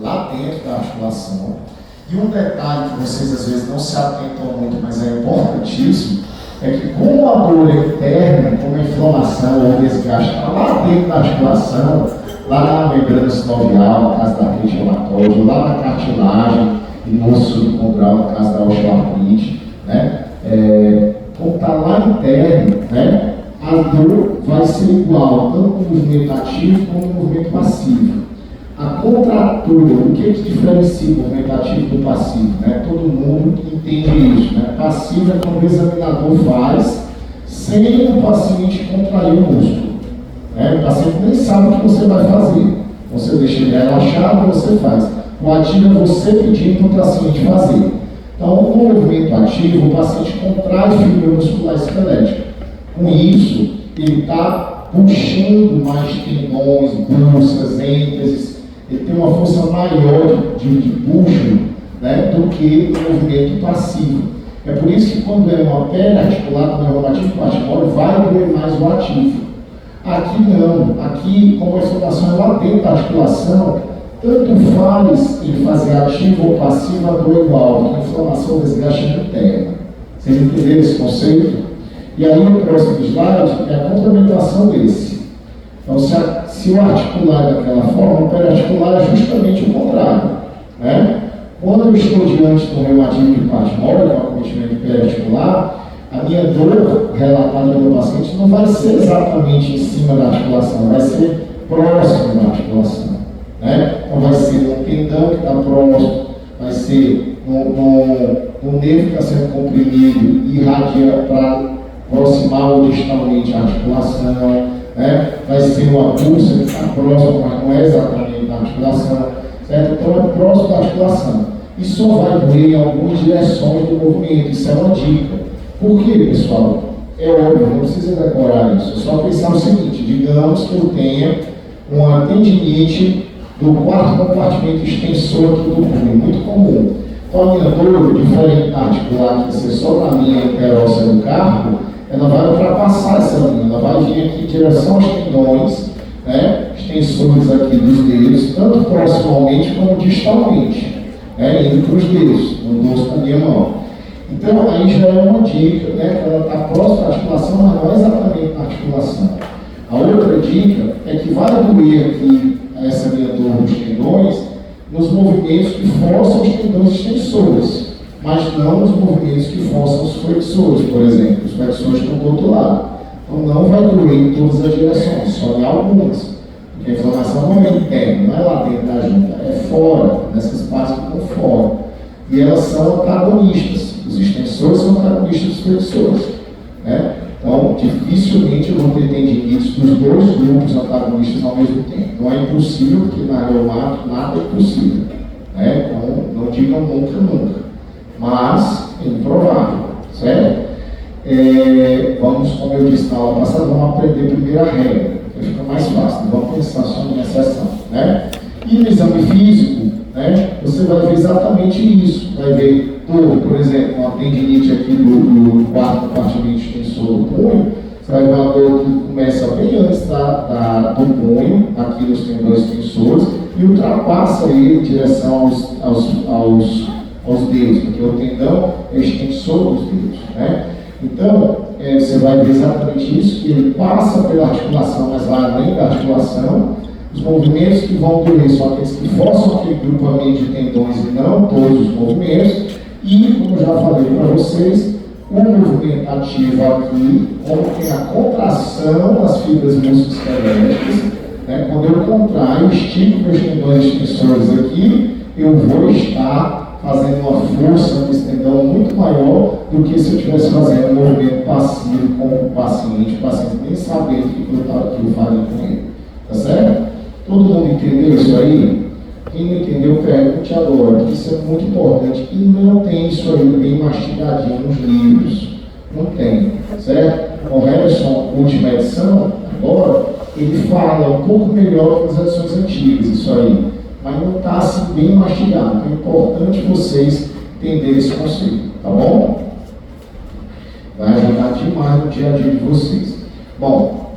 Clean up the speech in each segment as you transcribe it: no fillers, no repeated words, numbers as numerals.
lá dentro da articulação. E um detalhe que vocês às vezes não se atentam muito, mas é importantíssimo, é que como a dor é interna, como a inflamação ou desgaste está lá dentro da articulação, lá na membrana sinovial, no caso da artrite reumatoide, lá na cartilagem e no osso subcondral, no caso da osteoartrite, né? Como está lá interno, né? A dor vai ser igual, tanto no movimento ativo como no movimento passivo. A contratura, o que diferencia o movimento ativo do passivo? Né? Todo mundo entende isso. Né? Passivo é quando o examinador faz sem o paciente contrair o músculo. Né? O paciente nem sabe o que você vai fazer. Você deixa ele relaxado e você faz. O ativo é você pedindo para o paciente fazer. Então, no movimento ativo, o paciente contrai fibra muscular esquelética. Com isso, ele está puxando mais tendões, bursas, ênfases. Ele tem uma força maior de puxo, né, do que o movimento passivo. É por isso que quando é uma perna articulada no reumatoide patimório, vai doer mais o ativo. Aqui não. Aqui, como a inflamação é lá dentro da articulação, tanto faz ele fazer ativo ou passivo, a dor é igual, porque a inflamação desgaste é interna. Vocês entenderam esse conceito? E aí no próximo slide é a complementação desse. Então, se o articular é daquela forma, o periarticular é justamente o contrário. Né? Quando eu estou diante do reumatismo patimório, que é um acometimento periarticular, a minha dor relatada pelo paciente não vai ser exatamente em cima da articulação, vai ser próximo da articulação. Né? Então, vai ser no tendão que está próximo, vai ser no nervo que está sendo comprimido e irradia para aproximar ou distalmente a articulação. Né? Vai ser uma pulsa que está próxima, mas não é exatamente da articulação, certo? Então é próximo da articulação. E só vai doer em algumas direções do movimento, isso é uma dica. Por quê, pessoal? É óbvio, não precisa decorar isso, é só pensar o seguinte: digamos que eu tenha uma tendinite do quarto compartimento extensor aqui do punho, muito comum. Então a minha dor, diferente da articular, que vai ser só na linha interóssea do carpo, ela vai ultrapassar essa linha, ela vai vir aqui em direção aos tendões, né, extensores aqui dos dedos, tanto proximalmente como distalmente, né, indo para os dedos, no dorso da minha mão. Então, aí já é uma dica, né, que ela está próxima da articulação, mas não é exatamente na articulação. A outra dica é que vai doer aqui essa minha dor nos tendões, nos movimentos que forçam os tendões extensores, mas não nos movimentos que forçam os flexores, por exemplo. Os flexores estão do outro lado. Então não vai doer em todas as direções, só em algumas. Porque a inflamação não é interna, não é lá dentro da junta, é fora, nessas partes que estão fora. E elas são antagonistas. Os extensores são antagonistas dos flexores. Né? Então, dificilmente eu vou ter tendinites dos dois grupos antagonistas ao mesmo tempo. Não é impossível, porque na reumato nada é impossível. Né? Então, não digam nunca, nunca. Mas é improvável, certo? Vamos, como eu disse na aula passada, vamos aprender primeiro a regra, que fica mais fácil, vamos pensar só na exceção, né? E no exame físico, né, você vai ver exatamente isso, vai ver dor, por exemplo, uma tendinite aqui do quarto compartimento extensor do punho, você vai ver uma dor que começa bem antes do punho, aqui nos tendões extensores, e ultrapassa ele em direção aos dedos, porque o tendão é extensor dos dedos, né? Então, você vai ver exatamente isso, que ele passa pela articulação, mas lá além da articulação, os movimentos que vão doer são aqueles que forçam aquele grupamento de tendões e não todos os movimentos, e, como eu já falei para vocês, o movimento ativo aqui, como tem a contração das fibras musculoesqueléticas, né? Quando eu contraio, estico meus tendões extensores aqui, eu vou estar fazendo uma força nesse tendão muito maior do que se eu estivesse fazendo um movimento passivo com o paciente nem sabendo o que eu faria com ele. Tá certo? Todo mundo entendeu isso aí? Quem não entendeu, pergunte agora, porque isso é muito importante. E não tem isso aí bem mastigadinho nos livros. Não tem, certo? O Harrison, última edição, agora, ele fala um pouco melhor que as edições antigas, isso aí. Mas não está assim bem mastigado. Então é importante vocês entenderem esse conceito, tá bom? Vai ajudar demais no dia a dia de vocês. Bom,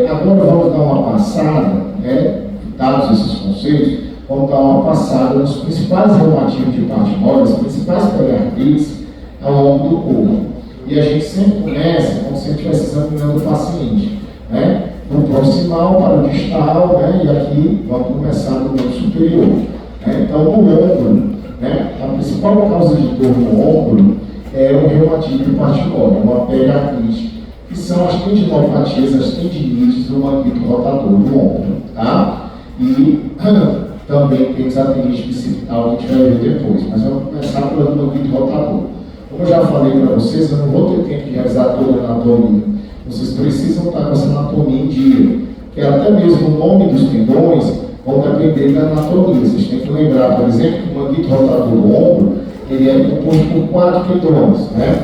agora vamos dar uma passada, né, dados esses conceitos, vamos dar uma passada nos principais reumatismos de parte móvel, as principais periartrites ao longo do corpo. E a gente sempre começa como se a gente estivesse examinando o paciente, né? Do proximal para o distal, né? E aqui vamos começar do membro superior. Né? Então, no ombro, né? A principal causa de dor no ombro é o reumatismo de parte móvel, uma periartrite, que são as tendinopatias, as tendinites do manguito rotador do ombro, tá? E também temos a tendinite bicipital, que a gente vai ver depois, mas vamos começar pelo manguito rotador. Como eu já falei para vocês, eu não vou ter tempo de realizar toda a anatomia. Vocês precisam estar com essa anatomia em dia, que até mesmo o nome dos tendões vão depender da anatomia. Vocês têm que lembrar, por exemplo, que o manguito rotador do ombro, ele é composto por 4 tendões, né?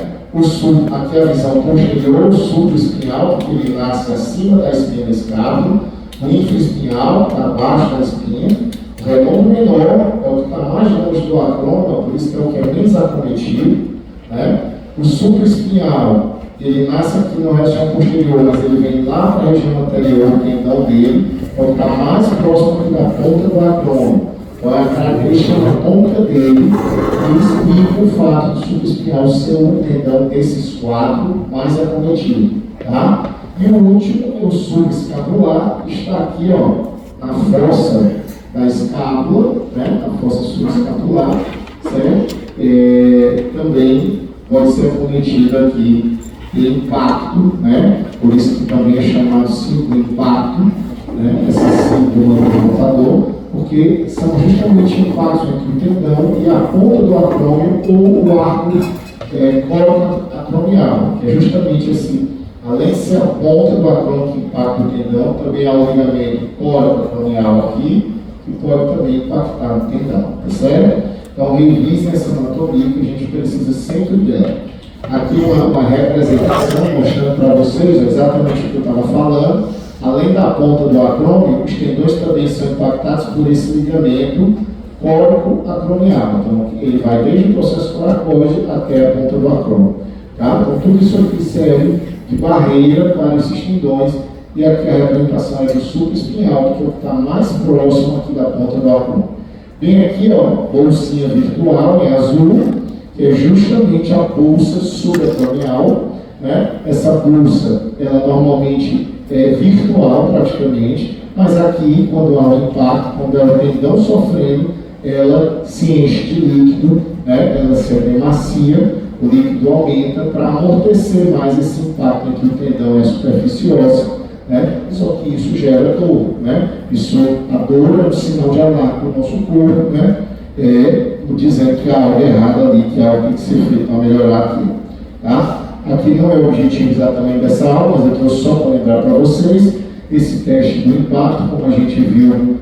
Aqui a visão posterior, o supraespinhal, porque ele nasce acima da espinha da escápula, o infraespinhal, abaixo da espinha, o redondo menor é o que está mais longe do acrônimo, por isso que é o que é menos acometido, né? O supraespinhal, ele nasce aqui no região posterior, mas ele vem lá para a região anterior, o tendão dele, é o que está mais próximo aqui da ponta do acrônimo. Então, a característica da ponta dele que explica o fato do supraespinhal ser um tendão desses 4 mais acometido, tá? E o último, o subescapular, está aqui, ó, na fossa da escápula, né? Na fossa subescapular, certo? Também pode ser cometido aqui de impacto, né? Por isso que também é chamado ciclo impacto, né? Esse ciclo rotador, porque são justamente impactos entre o tendão e a ponta do acrômio ou o arco coracoacromial, que é justamente assim, além de ser a ponta do acrômio que impacta o tendão, também há o ligamento coracoacromial aqui, que pode também impactar o tendão, tá certo? Então, revisem essa anatomia que a gente precisa sempre dela. Aqui uma representação mostrando para vocês exatamente o que eu estava falando. Além da ponta do acrômio, os tendões também são impactados por esse ligamento coracoacromial. Então, ele vai desde o processo coracoide até a ponta do acrômio. Tá? Então, tudo isso aqui serve de barreira para esses tendões. E aqui a representação é do supraespinhal, que é o que está mais próximo aqui da ponta do acrômio. Bem aqui, ó, bolsinha virtual em azul, que é justamente a bolsa subacromial, né? Essa bolsa, ela normalmente é virtual praticamente, mas aqui, quando há um impacto, quando ela tem tendão sofrendo, ela se enche de líquido, né? Ela se é macia, o líquido aumenta para amortecer mais esse impacto entre o tendão e a superfície óssea. Né? Só que isso gera dor, né? A dor é um sinal de alarme para o nosso corpo, né? Dizendo que há algo errado ali, que algo tem que ser feito para melhorar aquilo. Tá? Aqui não é o objetivo exatamente dessa aula, mas eu trouxe só para lembrar para vocês esse teste do impacto, como a gente viu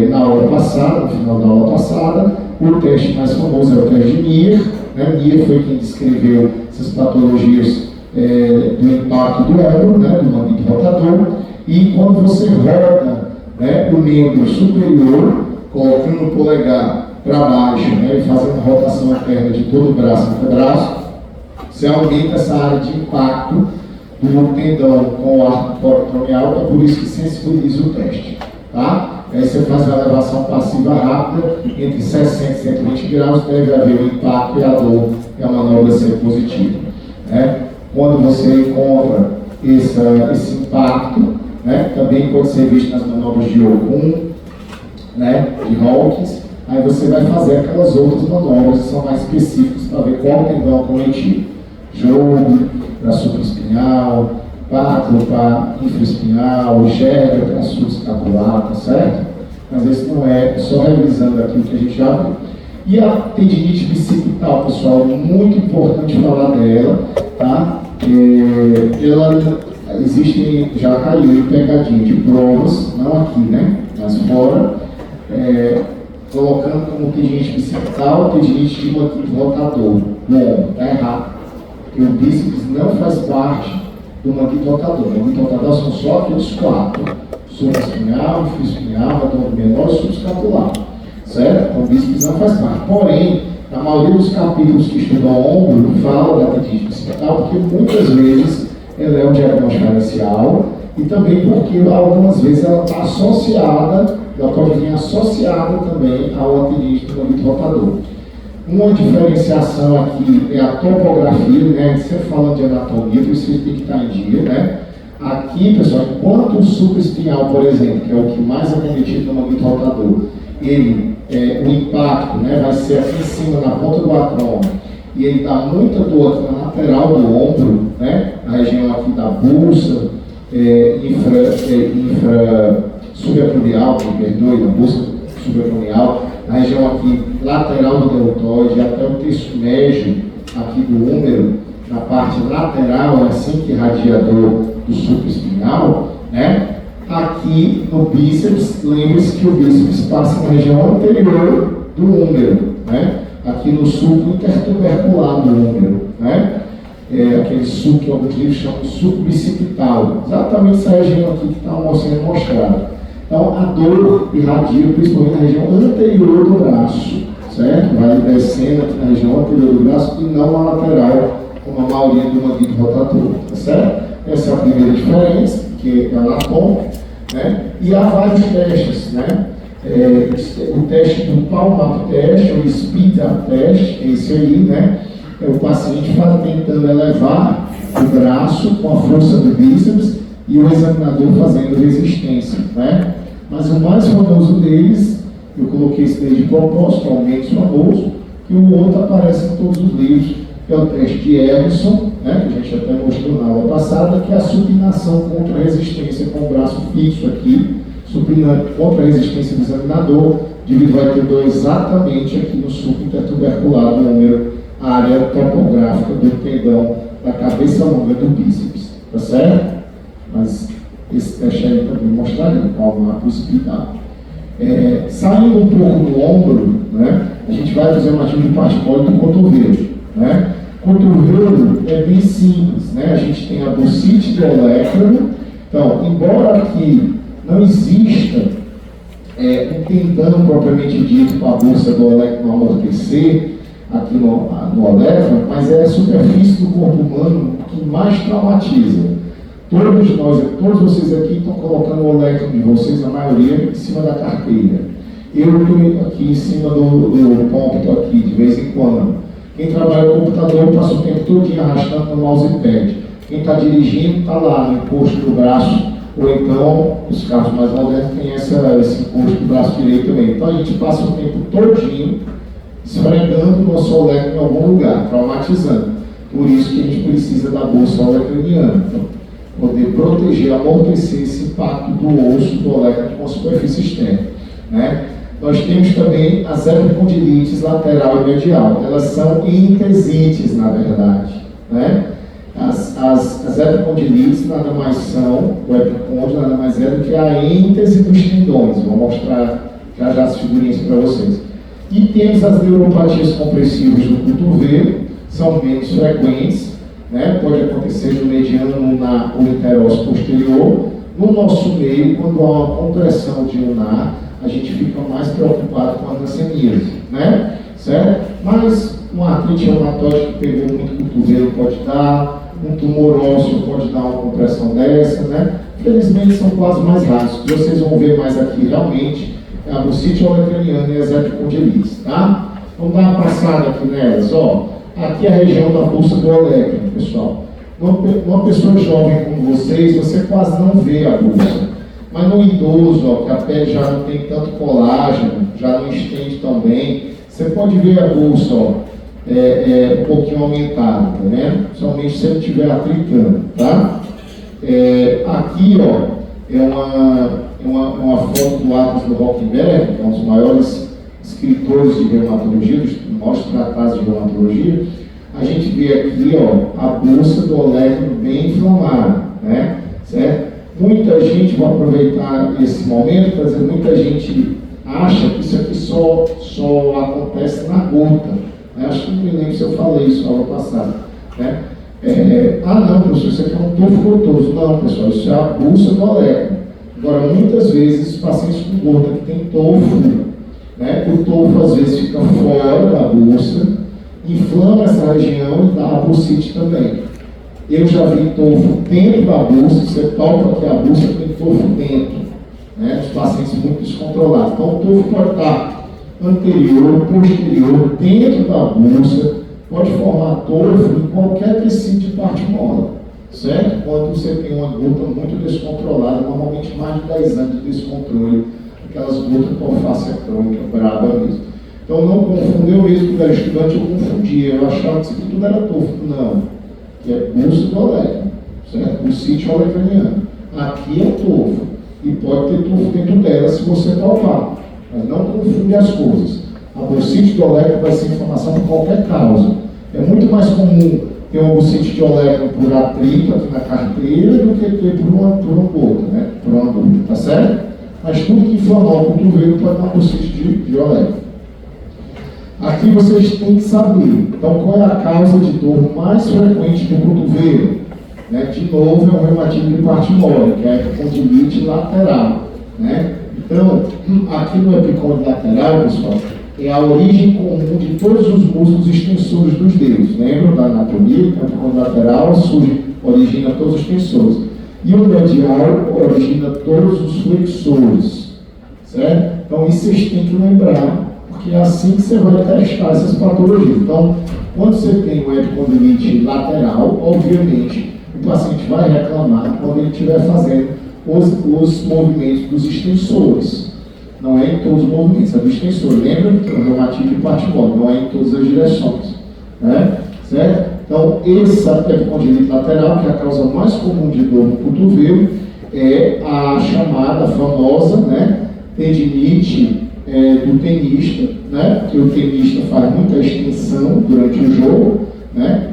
na aula passada, no final da aula passada. O teste mais famoso é o teste de Nier. Né? Nier foi quem descreveu essas patologias do impacto do ombro, né, do manguito rotador, e quando você roda, né, o membro superior, colocando o polegar para baixo, né, e fazendo a rotação interna de todo o braço e antebraço, você aumenta essa área de impacto do tendão com o arco coracoacromial, é por isso que sensibiliza o teste. Tá? Aí você faz uma elevação passiva rápida, entre 60 e 120 graus, deve haver o impacto e a dor, e a manobra ser positiva. Né? Quando você encontra esse impacto, né, também pode ser visto nas manobras de Okun, né, de Hawkins, aí você vai fazer aquelas outras manobras que são mais específicas para ver qual tendão cometido. Jogo para supraespinhal, pátrio para infraespinhal, gérgio para subescapular, tá certo? Mas esse não é só revisando aqui o que a gente já viu. E a tendinite bicipital, pessoal, muito importante falar dela, tá? Ela existe, já caiu em pegadinha de provas, não aqui, né? Mas fora, colocando como tendinite bicipital, tendinite de manguito rotador. Bom, tá errado. Porque o bíceps não faz parte do manguito rotador. O manguito rotador são só aqueles 4: supraespinhal, infraespinhal, redondo menor e subescapular. Certo? Então o bíceps não faz parte. Porém, a maioria dos capítulos que estudam o ombro fala da tendinite bicipital, porque muitas vezes ela é um diagnóstico diferencial e também porque algumas vezes ela está associada ela pode vir associada também ao antenídeo do manguito rotador. Uma diferenciação aqui é a topografia, né? A gente sempre fala de anatomia, por isso tem que estar em dia, né? Aqui, pessoal, enquanto o supraespinhal, por exemplo, que é o que mais é cometido no manguito rotador, o impacto, né, vai ser aqui em cima, na ponta do acroma, e ele dá muita dor aqui na lateral do ombro, né? Na região aqui da bursa, supracranial, me perdoe, na bursa supracranial, na região aqui lateral do deltoide, até o terço médio aqui do húmero, na parte lateral, é assim que irradia a dor do supraespinhal, né? Aqui no bíceps, lembre-se que o bíceps passa na região anterior do húmero, né? Aqui no sulco intertubercular do húmero, né? Aquele sulco que alguns livros chamam de sulco bicipital, exatamente essa região aqui que está sendo mostrada. Então, a dor irradia principalmente na região anterior do braço, certo? Vai descendo aqui na região anterior do braço e não na lateral, como a maioria do manguito rotador, tá certo? Essa é a primeira diferença, que é anatômica, né? E há vários testes, né? O teste do palm up test, ou speed up test, esse aí, né? O paciente tentando elevar o braço com a força do bíceps e o examinador fazendo resistência, né? Mas o mais famoso deles, eu coloquei esse daí de propósito, é o menos famoso, e o outro aparece em todos os livros, que é o teste de Emerson, né, que a gente até mostrou na aula passada, que é a supinação contra a resistência com o braço fixo aqui, supinando contra a resistência do examinador, o indivíduo vai ter dor exatamente aqui no sulco intertubercular do húmero, a área topográfica do tendão da cabeça longa do bíceps, tá certo? Mas esse teste aí também mostraria qual mapa o hospital. Saindo um pouco do ombro, né, a gente vai fazer uma atividade de particólio do cotovelo, né? Cotovelo é bem simples, né? A gente tem a bursite de olecrano. Então, embora aqui não exista um tendão propriamente dito para a bolsa do olecrano amortecer aqui no olecrano, mas é a superfície do corpo humano que mais traumatiza. Todos vocês aqui estão colocando o olecrano de vocês, a maioria, em cima da carteira. Eu estou aqui em cima do ponto aqui, de vez em quando. Quem trabalha com computador passa o tempo todo arrastando no mousepad. Quem está dirigindo está lá no encosto do braço, ou então, os carros mais modernos têm esse encosto do braço direito também. Então a gente passa o tempo todinho esfregando o nosso olecrano em algum lugar, traumatizando. Por isso que a gente precisa da bolsa olecraniana. Então, poder proteger, amortecer esse impacto do osso do olecrano com a superfície externa, né? Nós temos também as epicondilites lateral e medial. Elas são intesites, na verdade, né? As epicondilites nada mais são, o epicôndilo nada mais é do que a íntese dos tendões. Vou mostrar já as figurinhas para vocês. E temos as neuropatias compressivas do cotovelo, são menos frequentes, né? Pode acontecer no mediano ou interosseus posterior. No nosso meio, quando há uma compressão de ulnar, a gente fica mais preocupado com a leucemia, né? Certo? Mas uma artrite reumatóide que pegou muito cotovelo pode dar, um tumor ósseo pode dar uma compressão dessa, né? Felizmente são quase mais raros. O que vocês vão ver mais aqui realmente é a bursite olecraniana e as epicondilites, tá? Vamos dar uma passada aqui nelas, ó. Aqui é a região da bolsa do olecrano, pessoal. Uma pessoa jovem como vocês, você quase não vê a bolsa. Mas no idoso, ó, que a pele já não tem tanto colágeno, já não estende tão bem, você pode ver a bolsa, ó, um pouquinho aumentada, tá vendo? Somente se ele estiver atritando, tá? Aqui, ó, é uma foto do Atlas do Rockenberg, que é um dos maiores escritores de reumatologia, dos maiores tratados de reumatologia. A gente vê aqui, ó, a bolsa do olecrano bem inflamada, né? Certo? Muita gente, vou aproveitar esse momento para dizer, muita gente acha que isso aqui só acontece na gota. Né? Acho que não me lembro se eu falei isso na aula passada. Né? Não, professor, isso aqui é um tofo gotoso. Não, pessoal, isso é a bolsa do olecrano. Agora, muitas vezes, os pacientes com gota que tem tofo, né? O tofo às vezes fica fora da bolsa, inflama essa região e dá a bursite também. Eu já vi tofo dentro da bolsa, você toca aqui a bolsa, tem tofo dentro. né, nos pacientes muito descontrolados. Então, o tufo pode estar anterior, posterior, dentro da bolsa, pode formar tufo em qualquer tecido de parte mola, certo? Quando você tem uma gota muito descontrolada, normalmente mais de 10 anos de descontrole, aquelas gotas hipofácia crônica, braba mesmo. Então, não confunda, eu mesmo, quando era estudante, eu confundia, eu achava que isso aqui tudo era tufo. Não, que é pulso do oleco, certo? O sítio olecraniano. Aqui é tufo, e pode ter tufo dentro dela se você palpar, mas não confunde as coisas. A bursite do oleco vai ser inflamação por qualquer causa. É muito mais comum ter uma bursite de oleco por atrito aqui na carteira do que ter por uma gota, né? Por uma gota, tá certo? Mas tudo que inflamar o cotovelo pode dar uma bursite de oleco. Aqui vocês têm que saber, então, qual é a causa de dor mais frequente do cotovelo. Né? De novo, é o reumatismo de parte mole, que é a epicondilite lateral. Né? Então, aqui no epicondilo lateral, pessoal, é a origem comum de todos os músculos extensores dos dedos. Lembram da anatomia? O epicondilo lateral origina todos os extensores. E o medial origina todos os flexores. Certo? Então, isso vocês têm que lembrar, porque é assim que você vai testar essas patologias. Então, quando você tem uma epicondilite lateral, obviamente, o paciente vai reclamar quando ele estiver fazendo os movimentos dos extensores. Não é em todos os movimentos, é do extensor. Lembra que é o reumatismo de parte mole, não é em todas as direções. Né? Certo? Então, essa epicondilite lateral, que é a causa mais comum de dor no cotovelo, é a chamada famosa, né, tendinite do tenista, né, que o tenista faz muita extensão durante o jogo, né,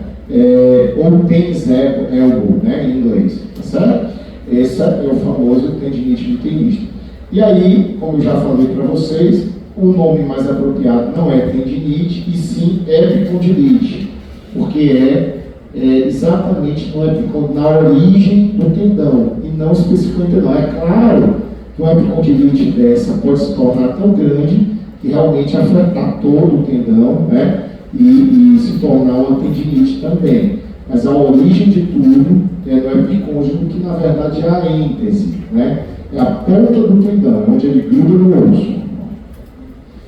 ou tennis elbow, né, em inglês, tá certo? Esse é o famoso tendinite do tenista. E aí, como eu já falei para vocês, o nome mais apropriado não é tendinite, e sim epicondilite, porque é exatamente na origem do tendão, e não especificamente não. É claro que uma epicondilite dessa pode se tornar tão grande que realmente afetar todo o tendão, né? E se tornar uma tendinite também. Mas a origem de tudo é no epicôndilo, que na verdade é a êntese, né? É a ponta do tendão, onde ele gruda no osso.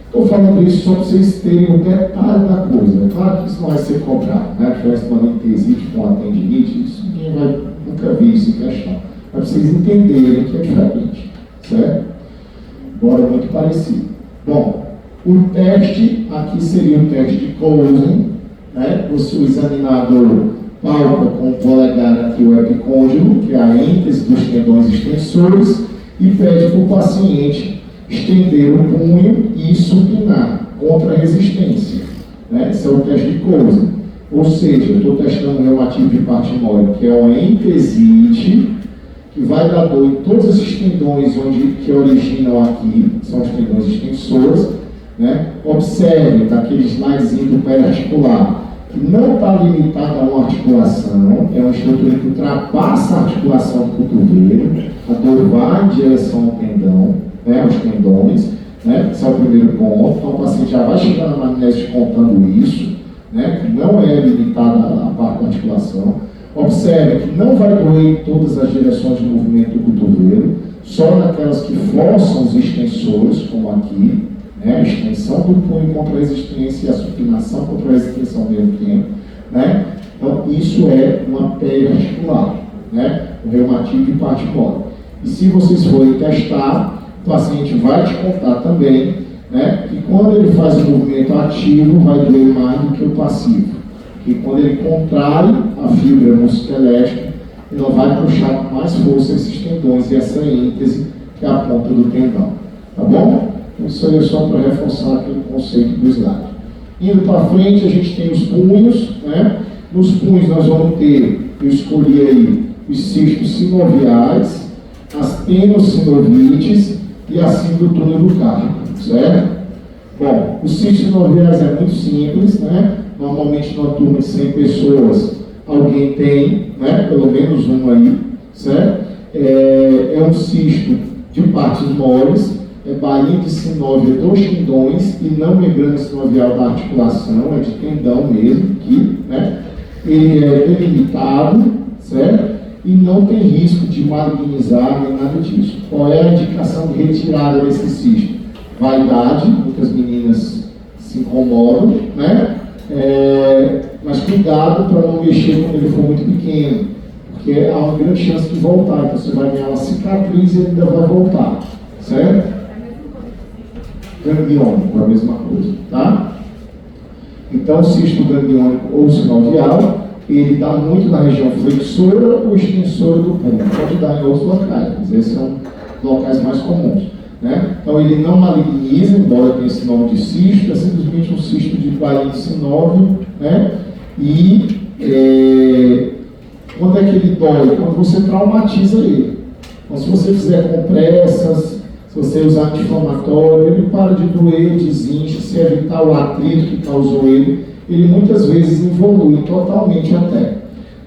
Estou falando isso só para vocês terem o detalhe da coisa. É claro que isso não vai ser cobrado, né? A diferença de uma entesite com uma tendinite, isso ninguém vai nunca ver isso em questão. Para vocês entenderem que é diferente, certo? Embora muito parecido. Bom, o teste aqui seria o teste de Coulson, né? O examinador palpa com o polegar aqui o epicôndilo, que é a êntese dos tendões extensores, e pede para o paciente estender o punho e supinar contra a resistência. Né? Esse é o teste de Coulson. Ou seja, eu estou testando o reumatismo de parte mole, que é uma entesite, que vai dar dor em todos esses tendões que originam aqui, são os tendões extensores. Né? Observe daquele slidezinho do periarticular, que não está limitado a uma articulação, é uma estrutura que ultrapassa a articulação do cotovelo, a dor vai em direção ao tendão, né, aos tendões, né? Esse é o primeiro ponto. Então o paciente já vai chegando na anamnese contando isso, né, que não é limitada a parte da articulação. Observe que não vai doer em todas as direções de movimento do cotovelo, só naquelas que forçam os extensores, como aqui, né, a extensão do punho contra a resistência e a supinação contra a resistência ao mesmo tempo. Né? Então isso é uma periarticular, né, o reumatismo de parte mole. E se vocês forem testar, o paciente vai te contar também, né, que quando ele faz o movimento ativo, vai doer mais do que o passivo. Que quando ele contrai a fibra musculoesquelética, ela vai puxar com mais força esses tendões e essa êntese, que é a ponta do tendão. Tá bom? Isso aí é só para reforçar aquele conceito do slide. Indo para frente, a gente tem os punhos. Né? Nos punhos nós vamos ter, eu escolhi aí, os cistos sinoviais, as tenossinovites e a síndrome do túnel do carpo, certo? Bom, os cistos sinoviais é muito simples, né? Normalmente numa turma de 100 pessoas, alguém tem, né? Pelo menos um aí, certo? É um cisto de partes moles, é bainha de sinóvia dos tendões e não membrana sinovial da articulação, é de tendão mesmo, aqui, né? Ele é delimitado, certo? e não tem risco de malignizar nem nada disso. Qual é a indicação de retirada desse cisto? Vaidade, muitas meninas se incomodam, né? Mas cuidado para não mexer quando ele for muito pequeno, porque há uma grande chance de voltar, então você vai ganhar uma cicatriz e ele ainda vai voltar, certo? Gangliônico, a mesma coisa, tá? Então, o cisto gangliônico ou sinovial, ele dá muito na região flexora ou extensora do punho, pode dar em outros locais, mas esses são locais mais comuns, né? Então, ele não maligniza, embora tenha esse nome de cisto, é simplesmente um cisto de Bailey sinóvio, né? E quando é que ele dói? Quando você traumatiza ele. Então, se você fizer compressas, se você usar anti-inflamatório, ele para de doer, desincha, se evitar o atrito que causou ele muitas vezes evolui totalmente até.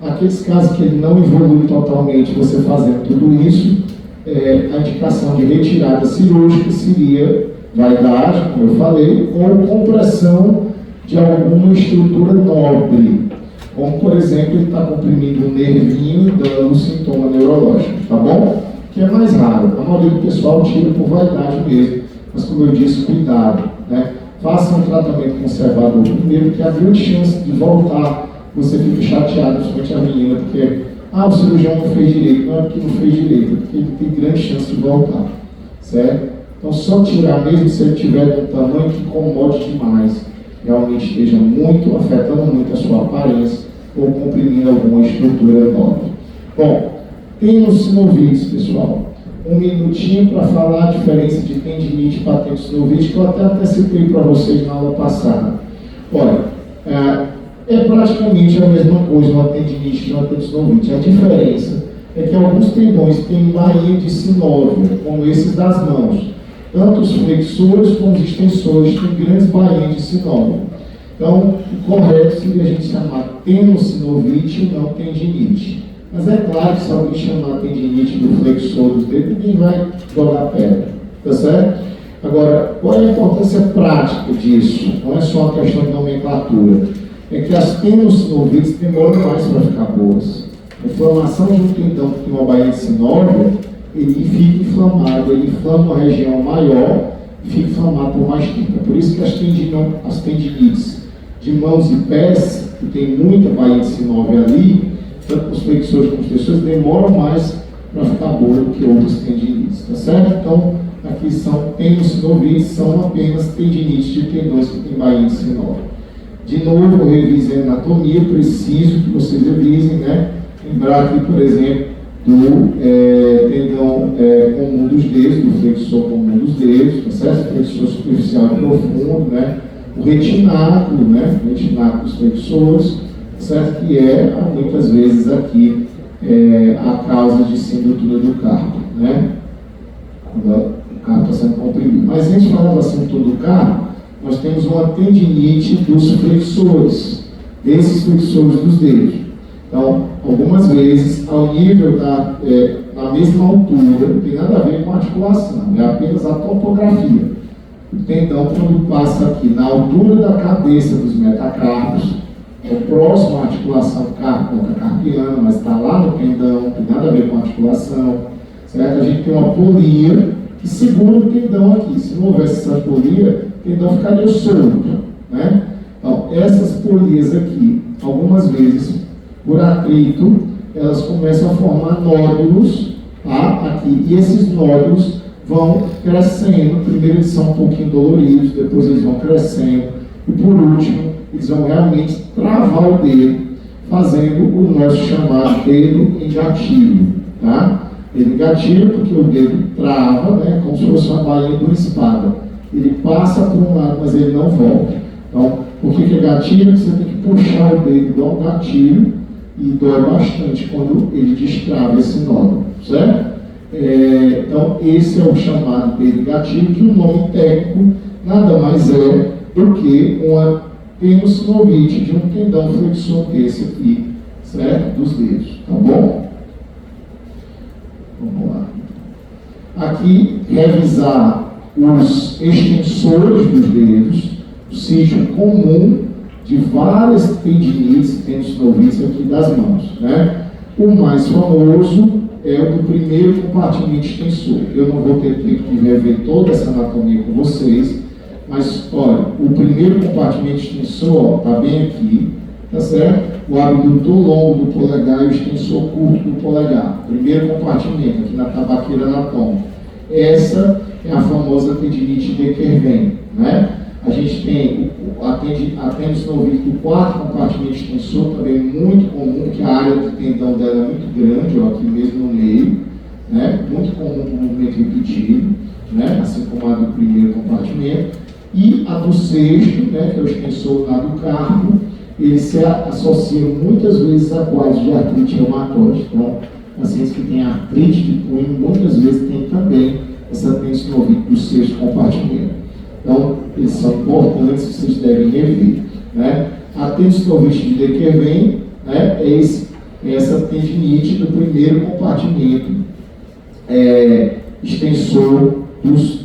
Aqueles casos que ele não evolui totalmente, você fazendo tudo isso, a indicação de retirada cirúrgica seria vaidade, como eu falei, ou compressão de alguma estrutura nobre, como por exemplo, ele está comprimindo um nervinho e dando um sintoma neurológico, tá bom? Que é mais raro, a maioria do pessoal tira por vaidade mesmo, mas como eu disse, cuidado, né? Faça um tratamento conservador primeiro, que há grande chance de voltar, você fica chateado, principalmente a menina, porque o cirurgião não fez direito. Não é porque não fez direito, é porque ele tem grande chance de voltar, certo? Então, só tirar mesmo se ele tiver de um tamanho que incomode demais, realmente esteja muito, afetando muito a sua aparência, ou comprimindo alguma estrutura nobre. Bom, tênis sinovites, pessoal. Um minutinho para falar a diferença de tendinite e patente sinovite, que eu até citei para vocês na aula passada. Olha, é praticamente a mesma coisa uma tendinite e uma patente sinovite. A diferença é que alguns tendões têm bainha de sinóvio, como esses das mãos. Tanto os flexores como os extensores têm grandes bainhas de sinóvio. Então, o correto seria a gente chamar tenossinovite e não tendinite. Mas é claro que se alguém chamar tendinite do flexor dos dedos, ninguém vai jogar pedra, tá certo? Agora, qual é a importância prática disso? Não é só uma questão de nomenclatura. É que as tenossinovites demoram mais para ficar boas. A inflamação de um tendão que tem uma baía de sinóvio, ele fica inflamado, ele inflama uma região maior e fica inflamado por mais tempo. É por isso que as tendinites de mãos e pés, que tem muita baía de sinóvio ali, tanto os flexores como os extensores, demoram mais para ficar boa do que outras tendinites, tá certo? Então, aqui são tenossinovites, são apenas tendinites de tendões que têm baía de sinóvio. De novo, revisem a anatomia, preciso que vocês revisem, né? Lembrar aqui, por exemplo, do tendão comum dos dedos, do flexor comum dos dedos, tá certo? Flexor superficial e profundo, né? O retináculo, né? O retináculo dos flexores, certo? Que muitas vezes aqui, a causa de cintura do carpo, né? Quando o carpo está sendo comprimido. Mas antes de falar da cintura do carpo, nós temos uma tendinite dos flexores, desses flexores dos dedos. Então, algumas vezes, ao nível na mesma altura, não tem nada a ver com a articulação, é apenas a topografia. O tendão, quando passa aqui na altura da cabeça dos metacarpos, é próximo à articulação carpiana, mas está lá no tendão, não tem nada a ver com a articulação, certo? A gente tem uma polia que segura o tendão aqui. Se não houvesse essa polia, o tendão ficaria solto, né? Então, essas polias aqui, algumas vezes, por atrito, elas começam a formar nódulos, tá? Aqui, e esses nódulos vão crescendo. Primeiro eles são um pouquinho doloridos, depois eles vão crescendo, e por último, eles vão realmente travar o dedo, fazendo o nosso chamado dedo em gatilho, tá? Dedo em gatilho porque o dedo trava, né? Como se fosse uma bainha de uma espada. Ele passa por um lado, mas ele não volta. Então, por que é gatilho? Você tem que puxar o dedo, dar um gatilho, e dói bastante quando ele destrava esse nódulo, certo? Então, esse é o chamado dedo gatilho, que o nome técnico nada mais é do que uma tenossinovite de um tendão flexor desse aqui, certo? Dos dedos, tá bom? Vamos lá. Aqui, revisar os extensores dos dedos, o sítio comum de várias tendinites, tenossinovites aqui das mãos, né? O mais famoso é o do primeiro compartimento extensor. Eu não vou ter tempo de rever toda essa anatomia com vocês, mas, olha, o primeiro compartimento extensor está bem aqui, tá certo? O abdutor longo do polegar e o extensor curto do polegar. Primeiro compartimento, aqui na tabaqueira anatômica. Essa é a famosa tendinite de Kerven, né? A gente tem a tendinite novífica do quarto compartimento extensor, também muito comum, que a área do tendão dela é muito grande, ó, aqui mesmo no meio, né? Muito comum para o movimento repetido, né? Assim como a do primeiro compartimento. E a do sexto, né, que é o extensor lá do carpo, ele se associa muitas vezes a quadros de artrite reumatoide. Então, pacientes que têm artrite de punho, muitas vezes têm também essa tendinite novífica do sexto compartimento. Então, eles são importantes, vocês devem rever, né? A tendinite novífica de De Kerven, né, é essa tendinite do primeiro compartimento extensor dos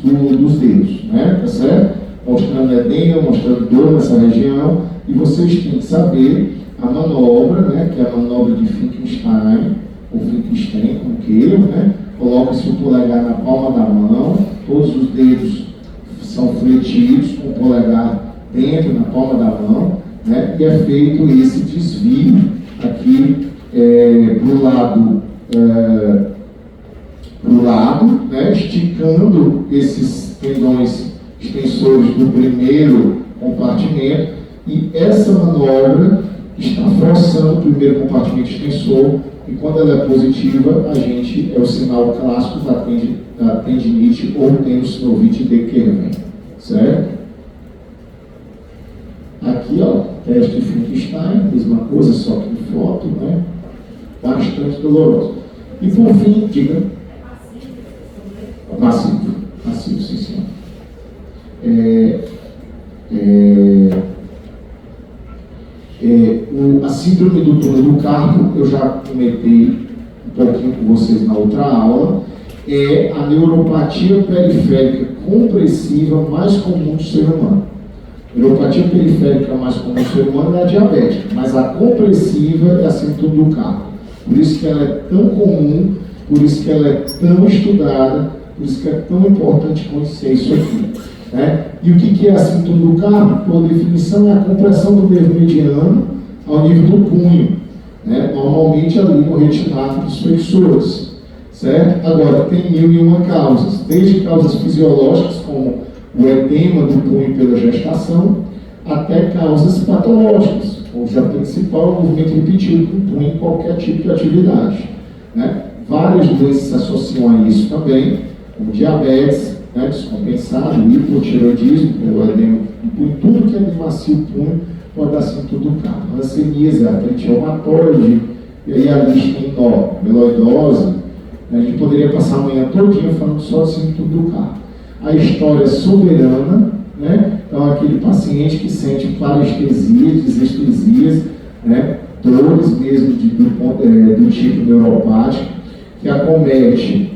dedos, né? Tá certo? Mostrando edema, mostrando dor nessa região, e vocês têm que saber a manobra, né, que é a manobra de Finkelstein, ou Finkelstein, como queiram, né? Coloca-se o polegar na palma da mão, todos os dedos são fletidos, com o polegar dentro, na palma da mão, né? E é feito esse desvio aqui pro lado, né? Esticando esses tendões extensores do primeiro compartimento, e essa manobra está forçando o primeiro compartimento extensor, e quando ela é positiva, é o sinal clássico da tendinite ou tendinossinovite de Kerven, certo? Aqui, ó, teste de Finkelstein, mesma coisa, só que em foto, né? Bastante doloroso. E por fim, diga. Passivo, sim, senhor. A síndrome do túnel do carpo, eu já comentei um pouquinho com vocês na outra aula, é a neuropatia periférica compressiva mais comum do ser humano. A neuropatia periférica mais comum do ser humano é a diabética, mas a compressiva é a síndrome do carpo. Por isso que ela é tão comum, por isso que ela é tão estudada, por isso que é tão importante conhecer isso aqui, né? E o que é a síndrome do carpo? Por definição, é a compressão do nervo mediano ao nível do punho, né? Normalmente ali no retinato dos flexores, certo? Agora, tem 1001 causas, desde causas fisiológicas, como o edema do punho pela gestação, até causas patológicas, onde a principal é o movimento repetido do punho em qualquer tipo de atividade, né? Várias doenças se associam a isso também, como diabetes, né, descompensado, hipotireoidismo, pelo edema do punho, tudo que é macio punho pode dar síntoma do carpo. Hanseníase, artrite reumatoide, e aí a lista tem nó, meloidose. A gente poderia passar a manhã todinha falando só de síntoma do carpo. A história soberana, né? Então, aquele paciente que sente parestesias, desestesias, né? Dores mesmo do tipo neuropático, que acomete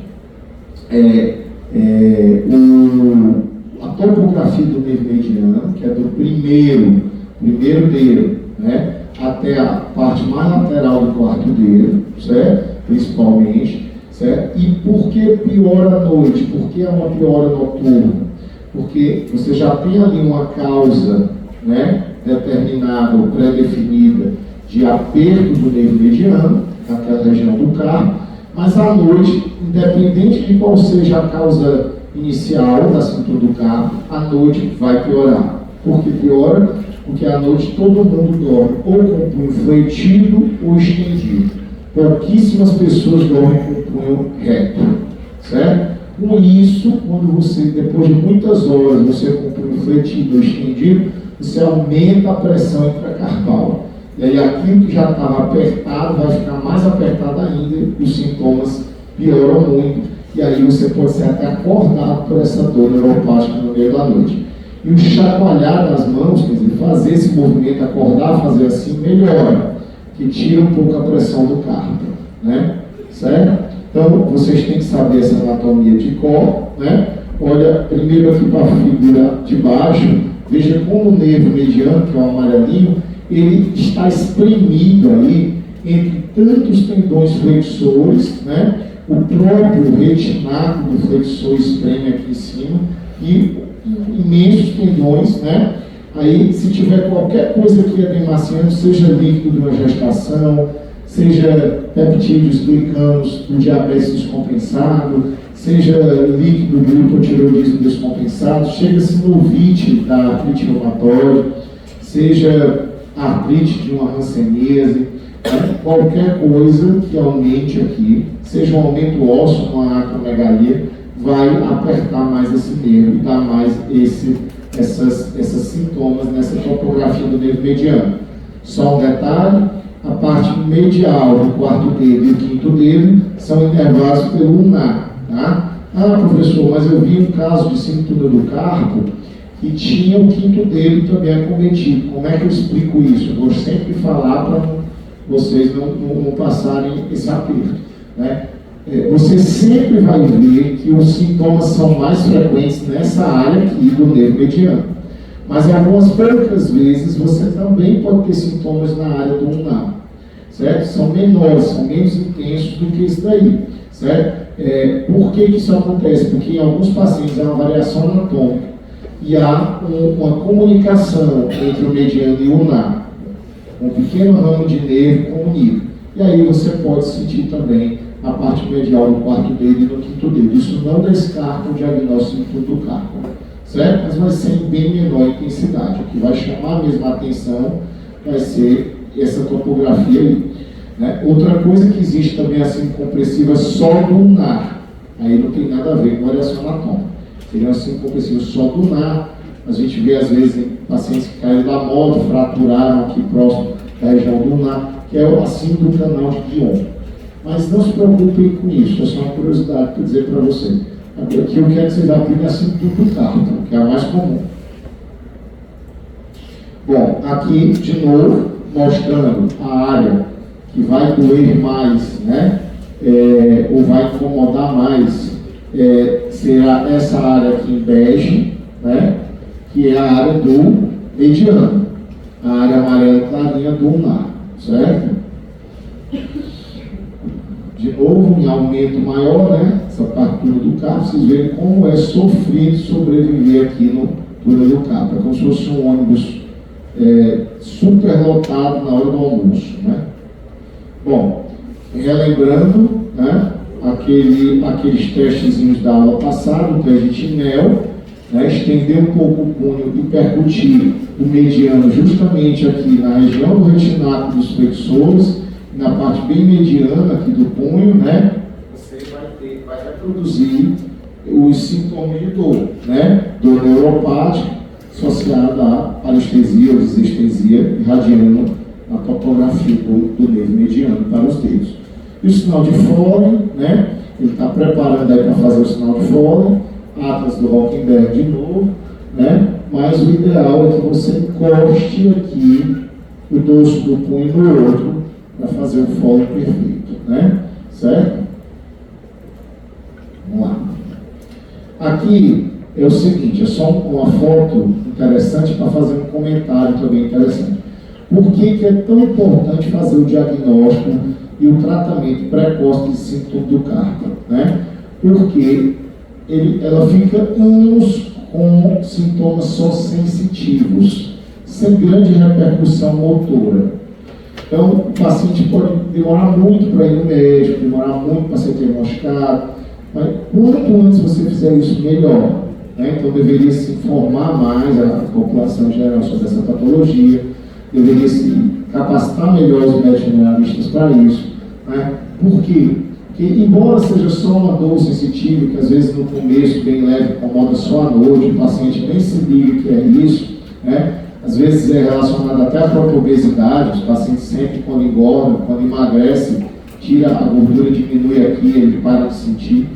a topografia do nervo mediano, que é do primeiro dedo, né, até a parte mais lateral do quarto dedo, certo? Principalmente, certo? E por que piora à noite? Por que é uma piora noturna? Porque você já tem ali uma causa, né, determinada ou pré-definida de aperto do nervo mediano, naquela região do carpo, mas à noite, independente de qual seja a causa inicial da síndrome do carpo, à noite vai piorar. Por que piora? Porque à noite todo mundo dorme ou com o punho fletido ou estendido. Pouquíssimas pessoas dormem com o punho reto, certo? Com isso, quando você, depois de muitas horas, você com o punho fletido ou estendido, você aumenta a pressão intracarpal. E aí aquilo que já estava apertado vai ficar mais apertado ainda, e os sintomas pioram muito. E aí você pode ser até acordado por essa dor neuropática no meio da noite. E o chacoalhar das mãos, quer dizer, fazer esse movimento, acordar, fazer assim, melhora, que tira um pouco a pressão do carpo, né? Certo? Então, vocês têm que saber essa anatomia de cor, né? Olha, primeiro aqui para a figura de baixo, veja como o nervo mediano, que é o amarelinho, ele está espremido ali entre tantos tendões flexores, né? O próprio retináculo do flexor espreme aqui em cima e imensos tendões, né? Aí, se tiver qualquer coisa que é demasiado, seja líquido de uma gestação, seja peptídeos glicanos do diabetes descompensado, seja líquido do hipotireoidismo descompensado, chega-se no VIT da artrite reumatoide, seja artrite de uma hanseníase, qualquer coisa que aumente aqui, seja um aumento ósseo, uma acromegalia, vai apertar mais esse nervo e dar mais esses sintomas nessa topografia do nervo mediano. Só um detalhe, a parte medial do quarto dedo e o quinto dedo são inervados pelo ulnar. Tá? Ah, professor, mas eu vi um caso de síndrome do carpo que tinha o quinto dedo também acometido. Como é que eu explico isso? Eu vou sempre falar para vocês não passarem esse aperto. Né? Você sempre vai ver que os sintomas são mais frequentes nessa área aqui do nervo mediano. Mas algumas poucas vezes você também pode ter sintomas na área do ulnar. Certo? São menores, são menos intensos do que isso daí. Certo? Por que isso acontece? Porque em alguns pacientes há uma variação anatômica e há uma comunicação entre o mediano e o ulnar. Um pequeno ramo de nervo comunica. E aí você pode sentir também a parte medial do quarto dedo e do quinto dedo. Isso não descarta o diagnóstico do carpo, certo? Mas vai ser em bem menor intensidade. O que vai chamar mesmo a atenção vai ser essa topografia aí. Né? Outra coisa que existe também assim compressiva só do ulnar. Aí não tem nada a ver com variação anatômica. Seria assim compressiva só do ulnar. A gente vê às vezes em pacientes que caíram da moto, fraturaram aqui próximo da região do ulnar, que é assim do canal de Guion. Mas não se preocupem com isso, é só uma curiosidade para dizer para vocês. Aqui eu quero que vocês apliquem a síndrome do carpo, que é a mais comum. Bom, aqui de novo, mostrando a área que vai doer mais, né? Ou vai incomodar mais, será essa área aqui em bege, né? Que é a área do mediano, a área amarela clarinha do ulnar, certo? De novo, em aumento maior, né? Essa partícula do carpo, vocês veem como é sofrido sobreviver aqui no túnel do carpo. É como se fosse um ônibus superlotado na hora do almoço, né? Bom, relembrando, né? Aqueles testezinhos da aula passada, o teste de Tinel, né? Estender um pouco o punho e percutir o mediano justamente aqui na região do retináculo dos flexores, na parte bem mediana aqui do punho, né? Você vai reproduzir os sintomas de dor, né? Dor neuropática associada à parestesia ou desestesia, irradiando a topografia do nervo mediano para os dedos. E o sinal de Foley, né? Ele está preparando aí para fazer o sinal de Foley, Atlas do Rockenberg de novo, né? Mas o ideal é que você encoste aqui o dorso do punho no outro para fazer o Foley perfeito, né? Certo? Vamos lá. Aqui é o seguinte, é só uma foto interessante para fazer um comentário também interessante. Por que é tão importante fazer o diagnóstico e o tratamento precoce de síntoma do carpo, né? Porque ela fica anos com sintomas só sensitivos, sem grande repercussão motora. Então, o paciente pode demorar muito para ir no médico, demorar muito para ser diagnosticado, mas quanto antes você fizer isso, melhor. Né? Então, deveria se informar mais a população geral sobre essa patologia, deveria se capacitar melhor os médicos generalistas para isso. Né? Por quê? Porque, embora seja só uma dor sensitiva, que às vezes no começo, bem leve, incomoda só à noite, o paciente nem se liga que é isso, né? Às vezes é relacionado até à própria obesidade, os pacientes sentem quando engordam, quando emagrece, tira a gordura, diminui aqui, ele para de sentir.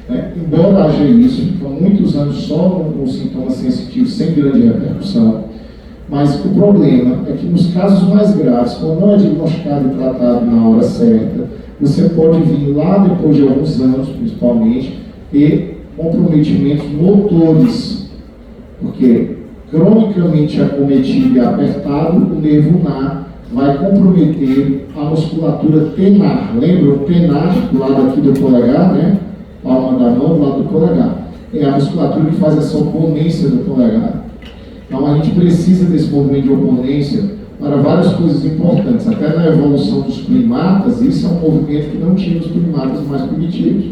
Né? Embora haja isso, ficam muitos anos só no sintoma sensitivo, sem grande repercussão. Mas o problema é que nos casos mais graves, quando não é diagnosticado e tratado na hora certa, você pode vir lá depois de alguns anos, principalmente, ter comprometimentos motores, porque cronicamente acometido e apertado, o nervo ulnar vai comprometer a musculatura tenar. Lembra o tenar do lado aqui do polegar, né? Palma da mão do lado do polegar. É a musculatura que faz essa oponência do polegar. Então a gente precisa desse movimento de oponência para várias coisas importantes. Até na evolução dos primatas, isso é um movimento que não tinha nos primatas mais primitivos.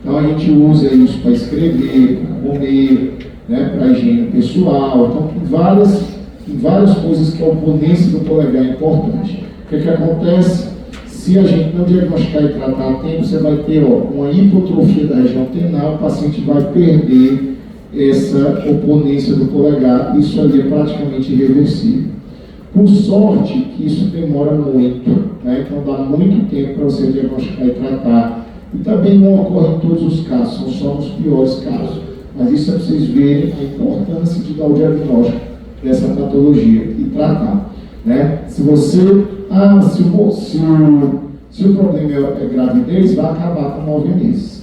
Então a gente usa isso para escrever, para comer, né, para higiene pessoal. Então tem várias coisas que a oponência do polegar é importante. O que acontece? Se a gente não diagnosticar e tratar a tempo, você vai ter uma hipotrofia da região tenal, o paciente vai perder essa oponência do polegar. Isso ali é praticamente irreversível. Por sorte que isso demora muito, né? Então dá muito tempo para você diagnosticar e tratar. E também não ocorre em todos os casos, são só nos piores casos. Mas isso é para vocês verem a importância de dar o diagnóstico dessa patologia e tratar, né? Se você, se o problema é gravidez, vai acabar com 9 meses.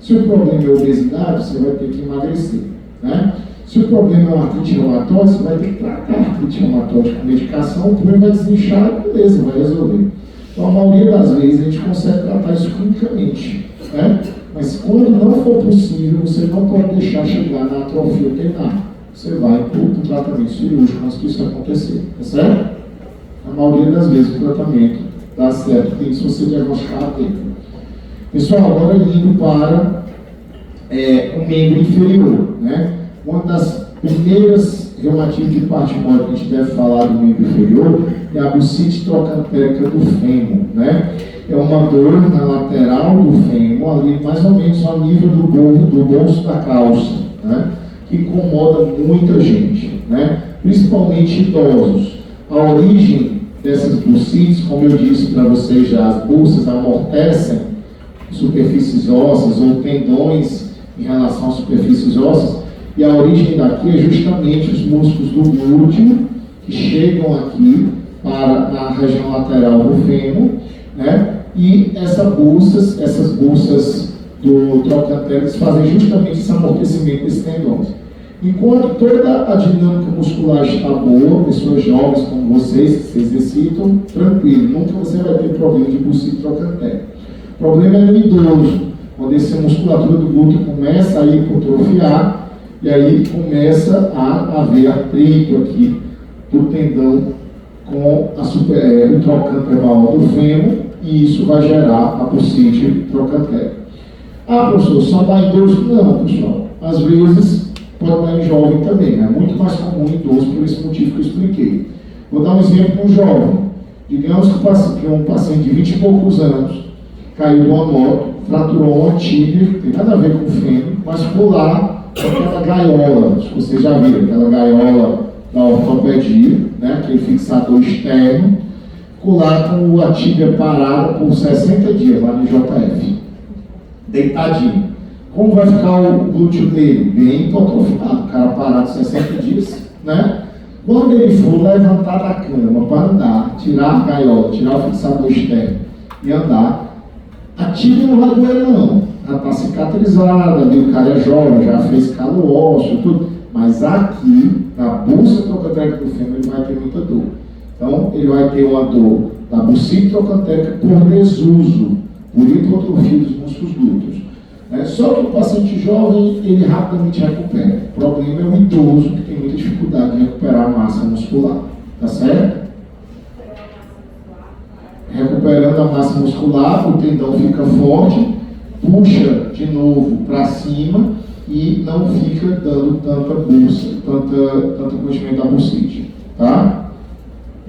Se o problema é obesidade, você vai ter que emagrecer, né? Se o problema é uma artrite reumatoide, você vai ter que tratar a artrite reumatoide com medicação, o problema vai desinchar e beleza, vai resolver. Então, a maioria das vezes, a gente consegue tratar isso clinicamente, né? Mas quando não for possível, você não pode deixar chegar na atrofia tenar. Você vai para o tratamento cirúrgico antes que isso acontecer, tá certo? A maioria das vezes o tratamento dá certo, tem se você diagnosticar a tempo. Pessoal, agora indo para o membro inferior, né? Uma das primeiras reumatismos de parte móvel que a gente deve falar do membro inferior é a bursite trocantérica do fêmur, né? É uma dor na lateral do fêmur, ali mais ou menos ao nível do bolso da calça, né? Que incomoda muita gente, né? Principalmente idosos. A origem dessas bursites, como eu disse para vocês já, as bursas amortecem superfícies ósseas ou tendões em relação às superfícies ósseas, e a origem daqui é justamente os músculos do glúteo que chegam aqui para na região lateral do fêmur, né? E essas bursas do trocantérico fazem justamente esse amortecimento desses tendões. Enquanto toda a dinâmica muscular está boa, pessoas jovens como vocês, que se exercitam, tranquilo, nunca você vai ter problema de bursite trocantérico. O problema é no idoso, quando essa musculatura do glúteo começa a hipotrofiar, e aí começa a haver atrito aqui do tendão com o trocânter maior do fêmur, e isso vai gerar a bursite trocantérica. Professor, só dá em idoso? Não, pessoal. Às vezes pode dar em jovem também. É muito mais comum em idoso por esse motivo que eu expliquei. Vou dar um exemplo de um jovem. Digamos que um paciente de 20 e poucos anos caiu de uma moto, fraturou uma tíbia, tem nada a ver com o fêmur, mas pular aquela gaiola, se vocês já viram, aquela gaiola da ortopedia, né, aquele fixador externo, pular com a tíbia parada por 60 dias lá no JF, deitadinho. Como vai ficar o glúteo dele? Bem hipotrofiado, o cara parado 60 dias, né? Quando ele for levantar da cama para andar, tirar a gaiola, tirar o fixador externo e andar, a tíbia não vai doer não. Ela está cicatrizada, ali o cara é jovem, já fez calo ósseo, tudo. Mas aqui, na bursa trocantérica do fêmur, ele vai ter muita dor. Então, ele vai ter uma dor da bursite trocantérica por desuso, por hipotrofia dos músculos glúteos. Só que o paciente jovem, ele rapidamente recupera. O problema é o idoso, que tem muita dificuldade de recuperar a massa muscular. Tá certo? Recuperando a massa muscular, o tendão fica forte, puxa de novo para cima e não fica dando tanta bursa, tanto cometimento da bursite, tá?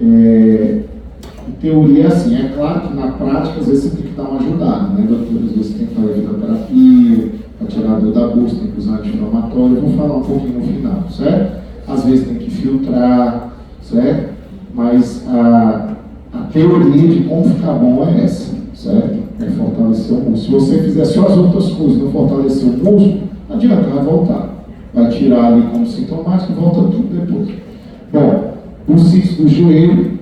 Em teoria é assim, é claro que na prática às vezes você tem que dar uma ajudada, né, doutor? Às vezes você tem que fazer fisioterapia, para tirar a dor da bursa, tem que usar anti-inflamatório, eu vou falar um pouquinho no final, certo? Às vezes tem que filtrar, certo? Mas a teoria de como ficar bom é essa, certo? É fortalecer o músculo. Se você fizer só as outras coisas e não fortalecer o músculo, não adianta, vai voltar. Vai tirar ali como sintomático e volta tudo depois. Bom, bursite do joelho,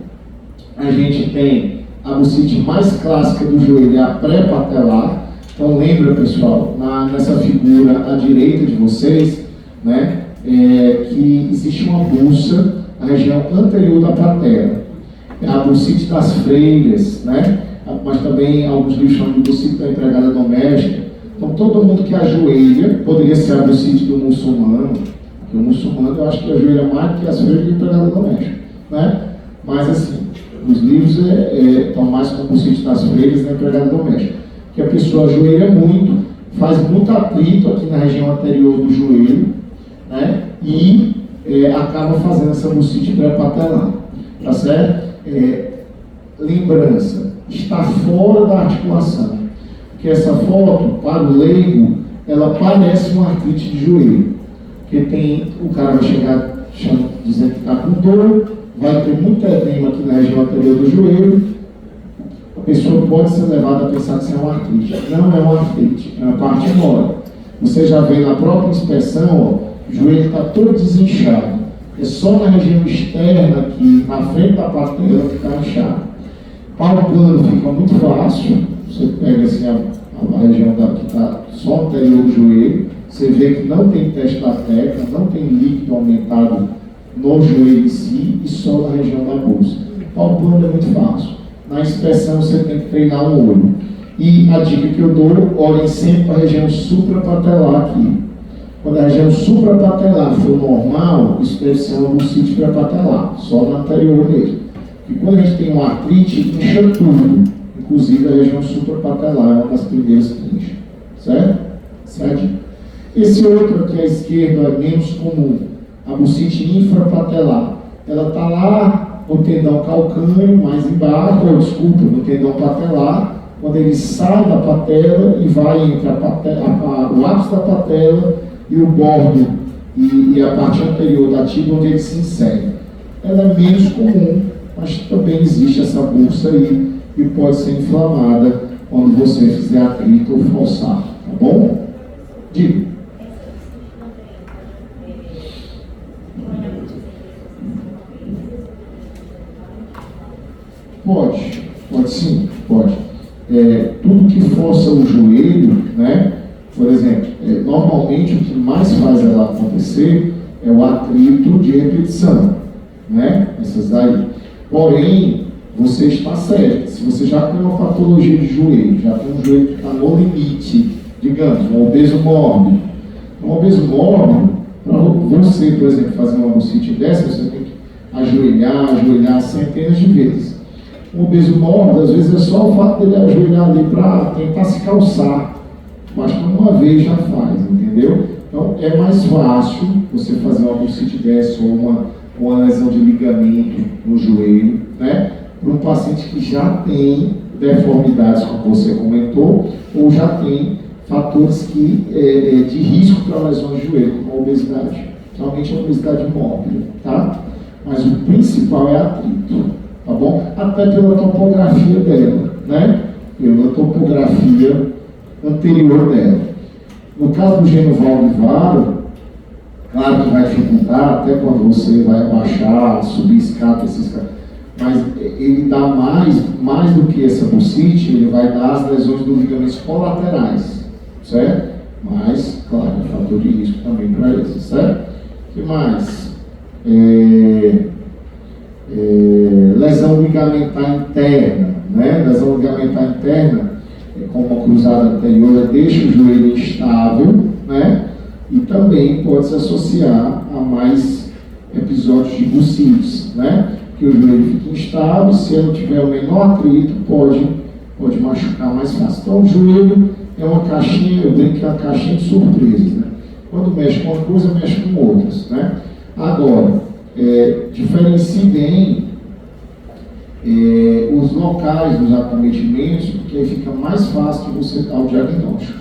a gente tem a bursite mais clássica do joelho, é a pré-patelar. Então lembra, pessoal, nessa figura à direita de vocês, né, que existe uma bursa na região anterior da patela. a bursite das freiras, né? Mas também alguns livros chamam de bursite da empregada doméstica. Então, todo mundo que ajoelha, poderia ser a bursite do muçulmano, porque o muçulmano eu acho que ajoelha mais do que as freiras de empregada doméstica, né? Mas assim, os livros estão mais com o bursite das freiras da empregada doméstica, que a pessoa ajoelha muito, faz muito atrito aqui na região anterior do joelho, né? E acaba fazendo essa bursite pré-patelar, tá certo? Lembrança, está fora da articulação, porque essa foto, para o leigo, ela parece uma artrite de joelho, porque o cara vai chegar dizendo que está com dor, vai ter muito edema aqui na região anterior do joelho, a pessoa pode ser levada a pensar que isso é uma artrite. Não é uma artrite, é uma parte mole. Você já vê na própria inspeção, ó, o joelho está todo desinchado. É só na região externa, aqui, na frente da patela, que está inchado. Palpando fica muito fácil. Você pega assim, a região que está só anterior do joelho, você vê que não tem testateca, não tem líquido aumentado no joelho em si e só na região da bolsa. Palpando é muito fácil. Na inspeção você tem que treinar o olho. E a dica que eu dou, olhem sempre para a região suprapatelar aqui. Quando a região suprapatelar for normal, isso deve ser uma bursite pré-patelar, só na anterior mesmo. E quando a gente tem uma artrite, incha tudo, inclusive a região suprapatelar é uma das primeiras que incha. Certo? Certo? Esse outro aqui à esquerda é menos comum, a bursite infrapatelar. Ela está lá no tendão calcâneo, mais embaixo, no tendão patelar, quando ele sai da patela e vai entre o ápice da patela e o bordo e a parte anterior da tíbia, onde ele se insere. Ela é menos comum, mas também existe essa bursa aí e pode ser inflamada quando você fizer atrito ou forçar, tá bom? Diga. Pode sim, pode. Tudo que força o joelho, né? Por exemplo, normalmente o que mais faz ela acontecer é o atrito de repetição, né? Essas daí. Porém, você está certo. Se você já tem uma patologia de joelho, já tem um joelho que está no limite, digamos, um obeso mórbido. Um obeso mórbido, para você, por exemplo, fazer uma bursite dessa, você tem que ajoelhar centenas de vezes. Um obeso mórbido, às vezes é só o fato dele ajoelhar ali para tentar se calçar, mas uma vez já faz, entendeu? Então é mais fácil você fazer uma bursite dessa ou uma lesão de ligamento no joelho, né? Para um paciente que já tem deformidades, como você comentou, ou já tem fatores de risco para lesões de joelho, como a obesidade, principalmente a obesidade mórbida, tá? Mas o principal é atrito. Tá bom? Até pela topografia dela, né? Pela topografia anterior dela. No caso do gênio valvivaro, claro que vai dificultar até quando você vai abaixar, subir escada, mas ele dá mais do que essa bursite, ele vai dar as lesões dos ligamentos colaterais, certo? Mas, claro, é fator de risco também para isso, certo? O que mais? Lesão ligamentar interna, né? Lesão ligamentar interna, como uma cruzada anterior, deixa o joelho instável, né? E também pode se associar a mais episódios de bursites, né? Porque o joelho fica instável, se ele tiver o menor atrito, pode machucar mais fácil. Então o joelho é uma caixinha, eu brinco que é uma caixinha de surpresas, né? Quando mexe com uma coisa, mexe com outras, né? Agora, diferencie bem os locais dos acometimentos, porque aí fica mais fácil de você dar o diagnóstico,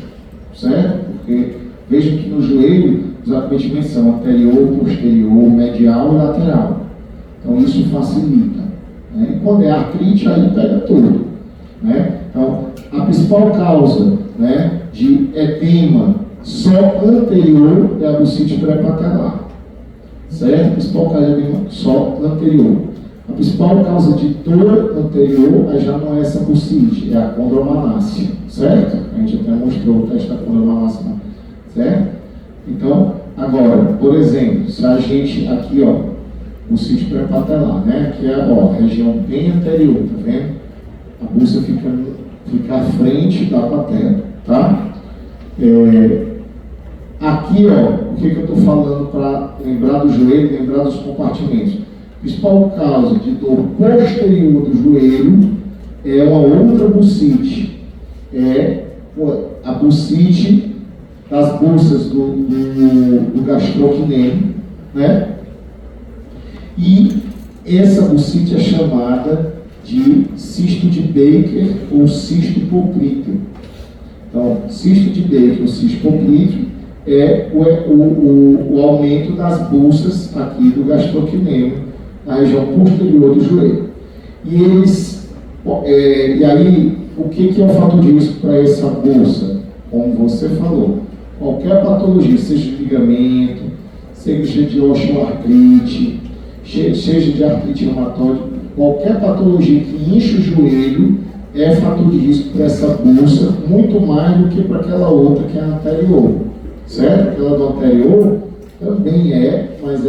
certo? Porque veja que no joelho os acometimentos são anterior, posterior, medial e lateral. Então isso facilita, né? E quando é artrite, aí pega tudo, né? Então a principal causa, né, de edema só anterior é a bursite pré-patelar. Certo? A principal causa de edema só anterior. A principal causa de dor anterior já não é essa bursite, é a condromalácia. Certo? A gente até mostrou o teste da condromalácia, certo? Então, agora, por exemplo, se a gente aqui, ó, bursite pré-patelar, né? Que é a região bem anterior, tá vendo? A bursa fica à frente da patela, tá? Aqui, o que eu estou falando para lembrar do joelho, lembrar dos compartimentos. A principal causa de dor posterior do joelho é uma outra bursite. É a bursite das bursas do gastrocnêmio, né? E essa bursite é chamada de cisto de Baker ou cisto poplíteo. Então, cisto de Baker ou cisto poplíteo é o aumento das bursas aqui do gastrocnêmio, na região posterior do joelho. E aí, o que é o fator de risco para essa bursa? Como você falou, qualquer patologia, seja de ligamento, seja de osteoartrite, seja de artrite reumatoide, qualquer patologia que enche o joelho é fator de risco para essa bursa, muito mais do que para aquela outra que é a anterior. Certo? Aquela do anterior também mas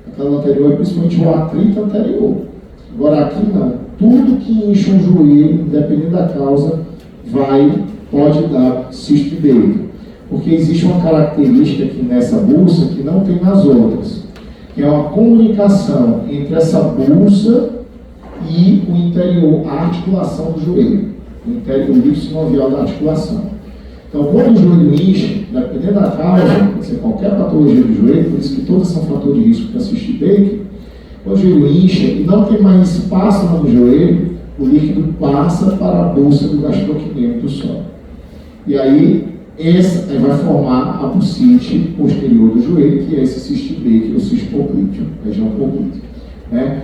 aquela anterior é principalmente o atrito anterior. Agora aqui não. Tudo que enche o joelho, independente da causa, pode dar cisto de Baker. Porque existe uma característica aqui nessa bursa que não tem nas outras, que é uma comunicação entre essa bursa e o interior, a articulação do joelho, o interior, o líquido sinovial da articulação. Então, quando o joelho incha, dependendo da causa, pode ser qualquer patologia do joelho, por isso que todas são fator de risco para cisto de Baker, quando o joelho incha e não tem mais espaço no joelho, o líquido passa para a bolsa do gastrocnêmio do solo. E aí, vai formar a bursite posterior do joelho, que é esse cisto de Baker ou cisto poplíteo, região poplíteo, né?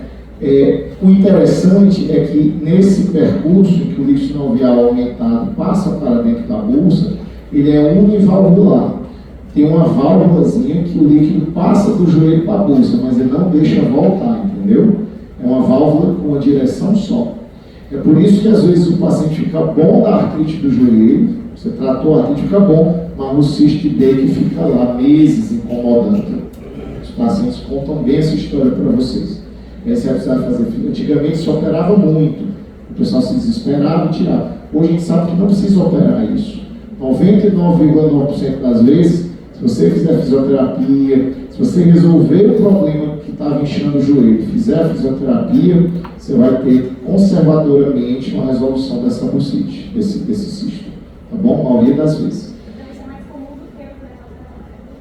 O interessante é que nesse percurso em que o líquido sinovial aumentado passa para dentro da bolsa, ele é univalvular. Tem uma válvulazinha que o líquido passa do joelho para a bolsa, mas ele não deixa voltar, entendeu? É uma válvula com uma direção só. É por isso que às vezes o paciente fica bom da artrite do joelho, você tratou a artrite, fica bom, mas o cisto de Baker fica lá meses incomodando. Os pacientes contam bem essa história para vocês. Essa é a precisar fazer. Antigamente se operava muito, o pessoal se desesperava e tirava. Hoje a gente sabe que não precisa operar isso. 99,9% das vezes, se você fizer fisioterapia, se você resolver o problema que estava inchando o joelho, fizer a fisioterapia, você vai ter conservadoramente uma resolução dessa bursite, desse cisto. Tá bom? A maioria das vezes. Então isso é mais comum do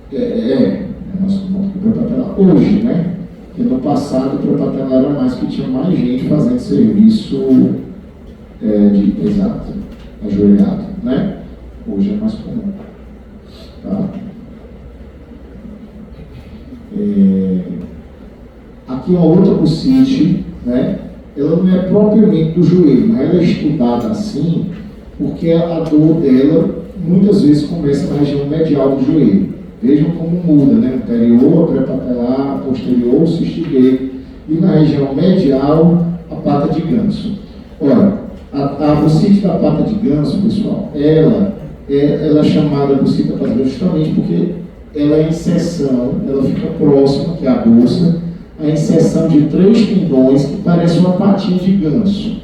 que o É mais comum do que o pré-patelar. Hoje, né? Porque no passado o pré-patelar era mais que tinha mais gente fazendo serviço exato, ajoelhado, né? Hoje é mais comum. Tá? Aqui uma outra bursite, né? Ela não é propriamente do joelho, mas ela é estudada assim porque a dor dela muitas vezes começa na região medial do joelho. Vejam como muda, né? Anterior, pré-patelar, posterior, cisto de Baker, e na região medial, a pata de ganso. Olha, a bursite da pata de ganso, pessoal, ela é chamada bursite da pata de ganso justamente porque ela é a inserção, ela fica próxima, que é a bolsa, a inserção de 3 tendões que parecem uma patinha de ganso,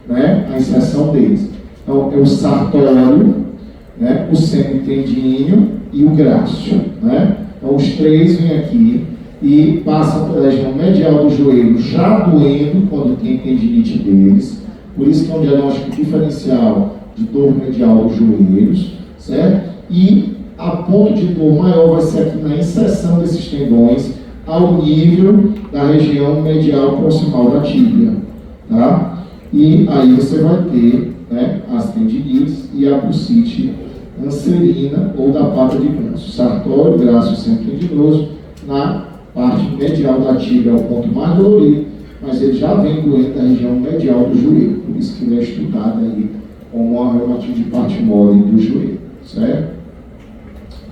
né? A inserção deles. Então, é o sartório, né? O semitendíneo e o grácil, né? Então os 3 vêm aqui e passam pela região medial do joelho, já doendo quando tem tendinite deles, por isso que é um diagnóstico diferencial de dor medial dos joelhos, certo? E a ponto de dor maior vai ser aqui na inserção desses tendões ao nível da região medial proximal da tíbia, tá? E aí você vai ter, né, as tendinites e a bursite anserina ou da pata de ganso. Sartório, grácil sempre tendinoso, na parte medial da tíbia é o ponto mais dolorido, mas ele já vem doendo da região medial do joelho, por isso que ele é estudado aí como uma reumatismo de parte mole do joelho, certo?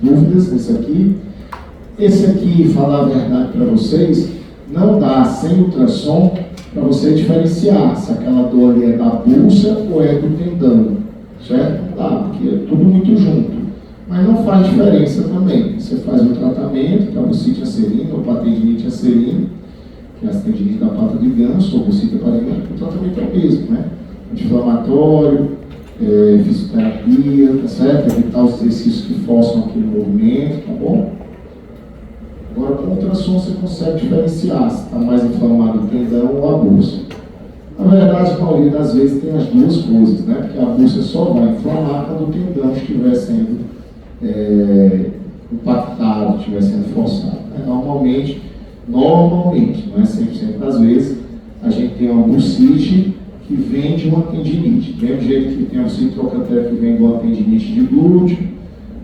Dúvidas nesse aqui? Esse aqui, falar a verdade para vocês, não dá sem ultrassom para você diferenciar se aquela dor ali é da pulsa ou é do tendão, certo? Não dá, porque é tudo muito junto. Mas não faz diferença também. Você faz o tratamento para bursite anserina ou para tendinite anserina, que é a tendinite da pata de ganso, ou bursite paraganso, o tratamento é o mesmo, né? Anti-inflamatório, fisioterapia, tá certo? Evitar os exercícios que forçam aquele movimento, tá bom? Agora, com o ultrassom você consegue diferenciar se está mais inflamado o tendão ou a bursa. Na verdade, a maioria das vezes tem as duas coisas, né? Porque a bursa só vai inflamar quando o tendão estiver sendo impactado, estiver sendo forçado. Né? Normalmente, não é 100% das vezes, a gente tem uma bursite que vem de uma tendinite. Do mesmo jeito que tem a bursite trochanteriana que vem de uma tendinite de glúteo,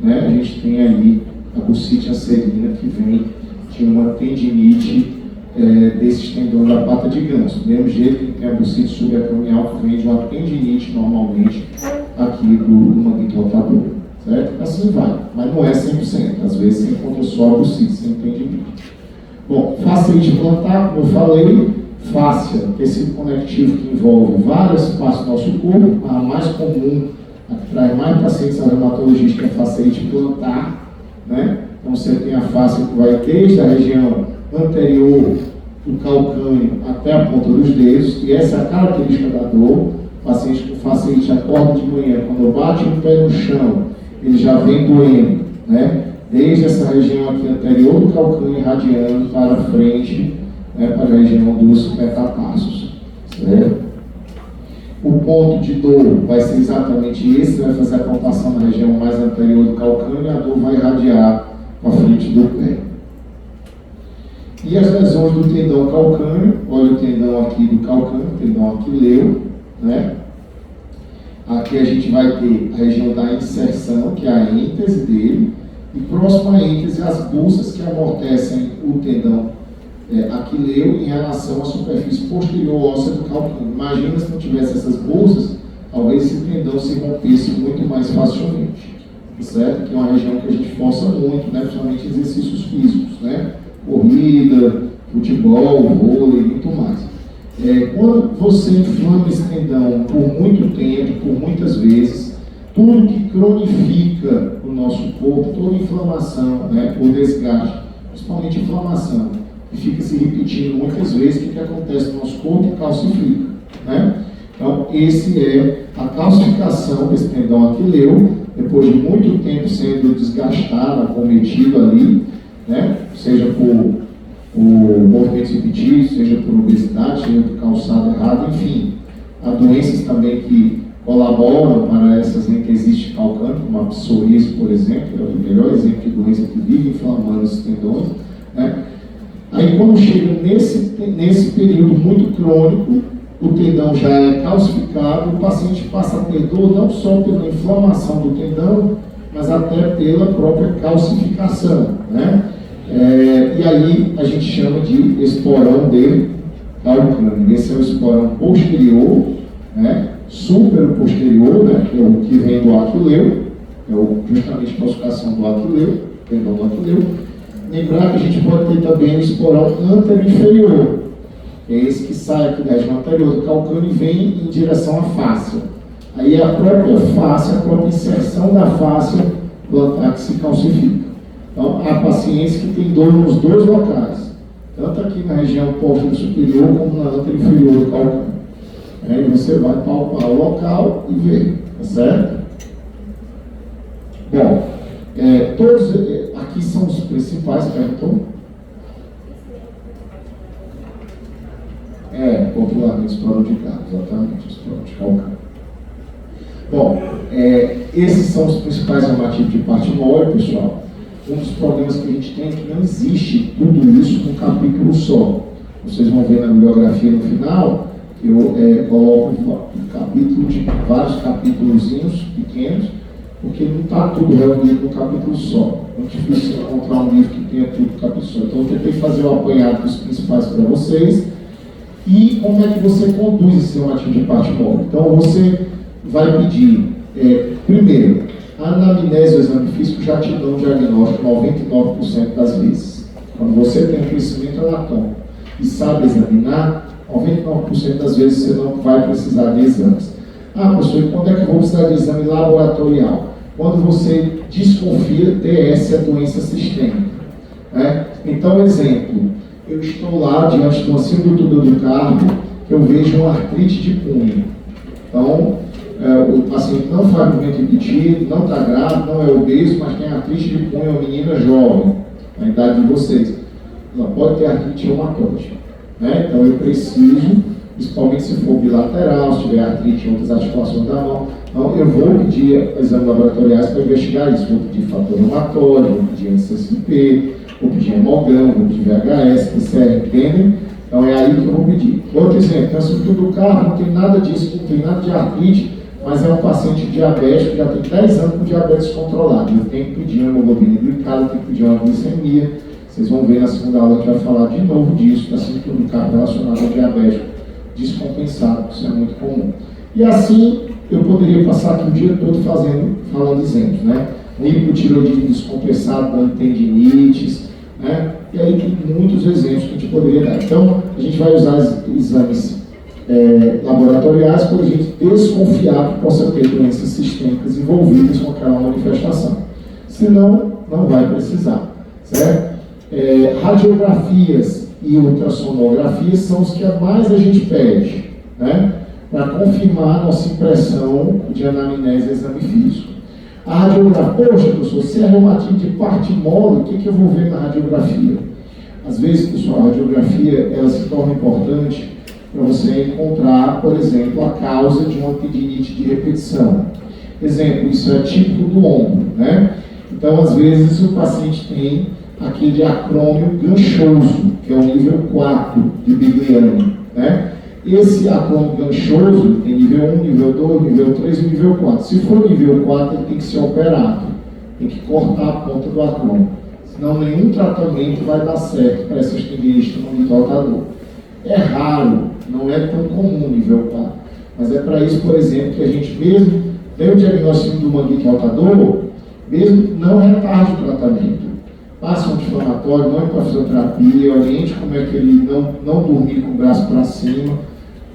né? A gente tem aí a bursite acerina que vem de uma tendinite desses tendões da pata de ganso. Do mesmo jeito que tem a bursite subacromial que vem de uma tendinite normalmente aqui do manguito rotador, certo? Assim vai, mas não é 100%. Às vezes você encontra só a bursite sem tendinite. Bom, fasciite plantar, como eu falei, fáscia, tecido conectivo que envolve várias partes do nosso corpo. A mais comum, a que traz mais pacientes a reumatologistas, é a fasciite plantar, né? Então você tem a fáscia que vai desde a região anterior do calcâneo até a ponta dos dedos, e essa é a característica da dor. O paciente com fasciite acorda de manhã, quando bate o pé no chão, ele já vem doendo, né? Desde essa região aqui anterior do calcâneo, irradiando para frente, né, para a região dos metatarsos, certo? O ponto de dor vai ser exatamente esse, vai fazer a palpação na região mais anterior do calcâneo e a dor vai irradiar para frente do pé. E as lesões do tendão calcâneo, olha o tendão aqui do calcâneo, tendão aquileu, né? Aqui a gente vai ter a região da inserção, que é a êntese dele, e próximo à êntese as bursas que amortecem o tendão aquileu em relação à superfície posterior óssea do calcâneo. Imagina se não tivesse essas bursas, talvez esse tendão se rompesse muito mais facilmente, certo? Que é uma região que a gente força muito, né? Principalmente exercícios físicos, né? Corrida, futebol, vôlei e muito mais. Quando você inflama esse tendão por muito tempo, por muitas vezes, tudo que cronifica o nosso corpo, toda inflamação, né, o desgaste, principalmente inflamação, que fica se repetindo muitas vezes, o que acontece no nosso corpo? Calcifica, né? Então, esse é a calcificação desse tendão aquileu, depois de muito tempo sendo desgastado, acometido ali, né? Seja por movimentos repetidos, seja por obesidade, seja por calçado errado, enfim. Há doenças também que colaboram para essas ênteses calcâneas, como a psoríase, por exemplo, é o melhor exemplo de doença que vive inflamando os tendões, né? Aí, quando chega nesse período muito crônico, o tendão já é calcificado, o paciente passa a ter dor não só pela inflamação do tendão, mas até pela própria calcificação, né? E aí a gente chama de esporão de calcâneo. Esse é o esporão posterior, né? Super posterior, né? Que é o que vem do aquileu, justamente a calcificação do aquileu, tendão do aquileu. Lembrar que a gente pode ter também o esporão anterior-inferior, que é esse que sai aqui da região anterior do calcâneo e vem em direção à fáscia. Aí é a própria fáscia, a própria inserção da fáscia plantar que se calcifica. Então, há pacientes que têm dor nos dois locais, tanto aqui na região posterior superior como na anterior-inferior do calcâneo. Aí você vai palpar o local e ver, tá certo? Bom, todos aqui são os principais, perguntou? Popularmente esporão de carro, exatamente, esporão de calcâneo. Bom, esses são os principais reumatismos de parte mole, pessoal. Um dos problemas que a gente tem é que não existe tudo isso num capítulo só. Vocês vão ver na bibliografia no final, que eu coloco um capítulo de vários capítulozinhos pequenos, porque não está tudo reunido num capítulo só. É muito difícil encontrar um livro que tenha tudo no capítulo só. Então eu tentei fazer o apanhado dos principais para vocês. E como é que você conduz esse reumatismo de parte mole? Então você vai pedir, primeiro, a anamnese e o exame físico já te dão um diagnóstico 99% das vezes. Quando você tem um conhecimento anatômico e sabe examinar, 99% das vezes você não vai precisar de exames. Professor, e quando é que eu vou precisar de exame laboratorial? Quando você desconfia, DS é doença sistêmica. Né? Então, exemplo, eu estou lá diante de uma sintotura do carpo, que eu vejo uma artrite de punho. Então, o paciente não faz movimento repetido, não está grave, não é obeso, mas tem artrite de punho, é uma menina jovem, na idade de vocês. Ela pode ter artrite reumatoide, né? Então eu preciso, principalmente se for bilateral, se tiver artrite em outras articulações da mão, então eu vou pedir exames laboratoriais para investigar isso. Vou pedir fator reumatóide, vou pedir NSSP, vou pedir hemograma, vou pedir VHS, PCR, entendem? Então é aí que eu vou pedir. Outro exemplo, tem a estrutura do carro, não tem nada disso, não tem nada de artrite, mas é um paciente diabético que já tem 10 anos com diabetes controlado. Eu tenho que pedir uma hemoglobina glicada, eu tenho que pedir uma glicemia. Vocês vão ver na segunda aula que vai falar de novo disso, da estrutura do carro relacionada ao diabético descompensado, isso é muito comum. E assim, eu poderia passar aqui o dia todo falando exemplos, né? Um hipotireoidismo descompensado, dando tendinites, né? E aí tem muitos exemplos que a gente poderia dar. Então, a gente vai usar exames laboratoriais para a gente desconfiar que possa ter doenças sistêmicas envolvidas com aquela manifestação. Senão, não vai precisar, certo? Radiografias e ultrassonografias são os que mais a gente pede, né? Para confirmar a nossa impressão de anamnese e exame físico. A radiografia, poxa, professor, se é reumatismo de parte mole, o que eu vou ver na radiografia? Às vezes, pessoal, a radiografia ela se torna importante para você encontrar, por exemplo, a causa de uma tendinite de repetição. Exemplo, isso é típico do ombro, né? Então, às vezes, o paciente tem aquele acrômio ganchoso, que é o nível 4 de Bigliani, né? Esse acrômio ganchoso tem nível 1, nível 2, nível 3 e nível 4. Se for nível 4, ele tem que ser operado. Tem que cortar a ponta do acrômio. Senão nenhum tratamento vai dar certo para essas tendinites no manguito rotador. É raro, não é tão comum nível 4. Mas é para isso, por exemplo, que a gente mesmo tem o diagnóstico do manguito rotador, mesmo não retarde o tratamento. Passa um anti-inflamatório, não é para fisioterapia, oriente como é que ele não dormir com o braço para cima,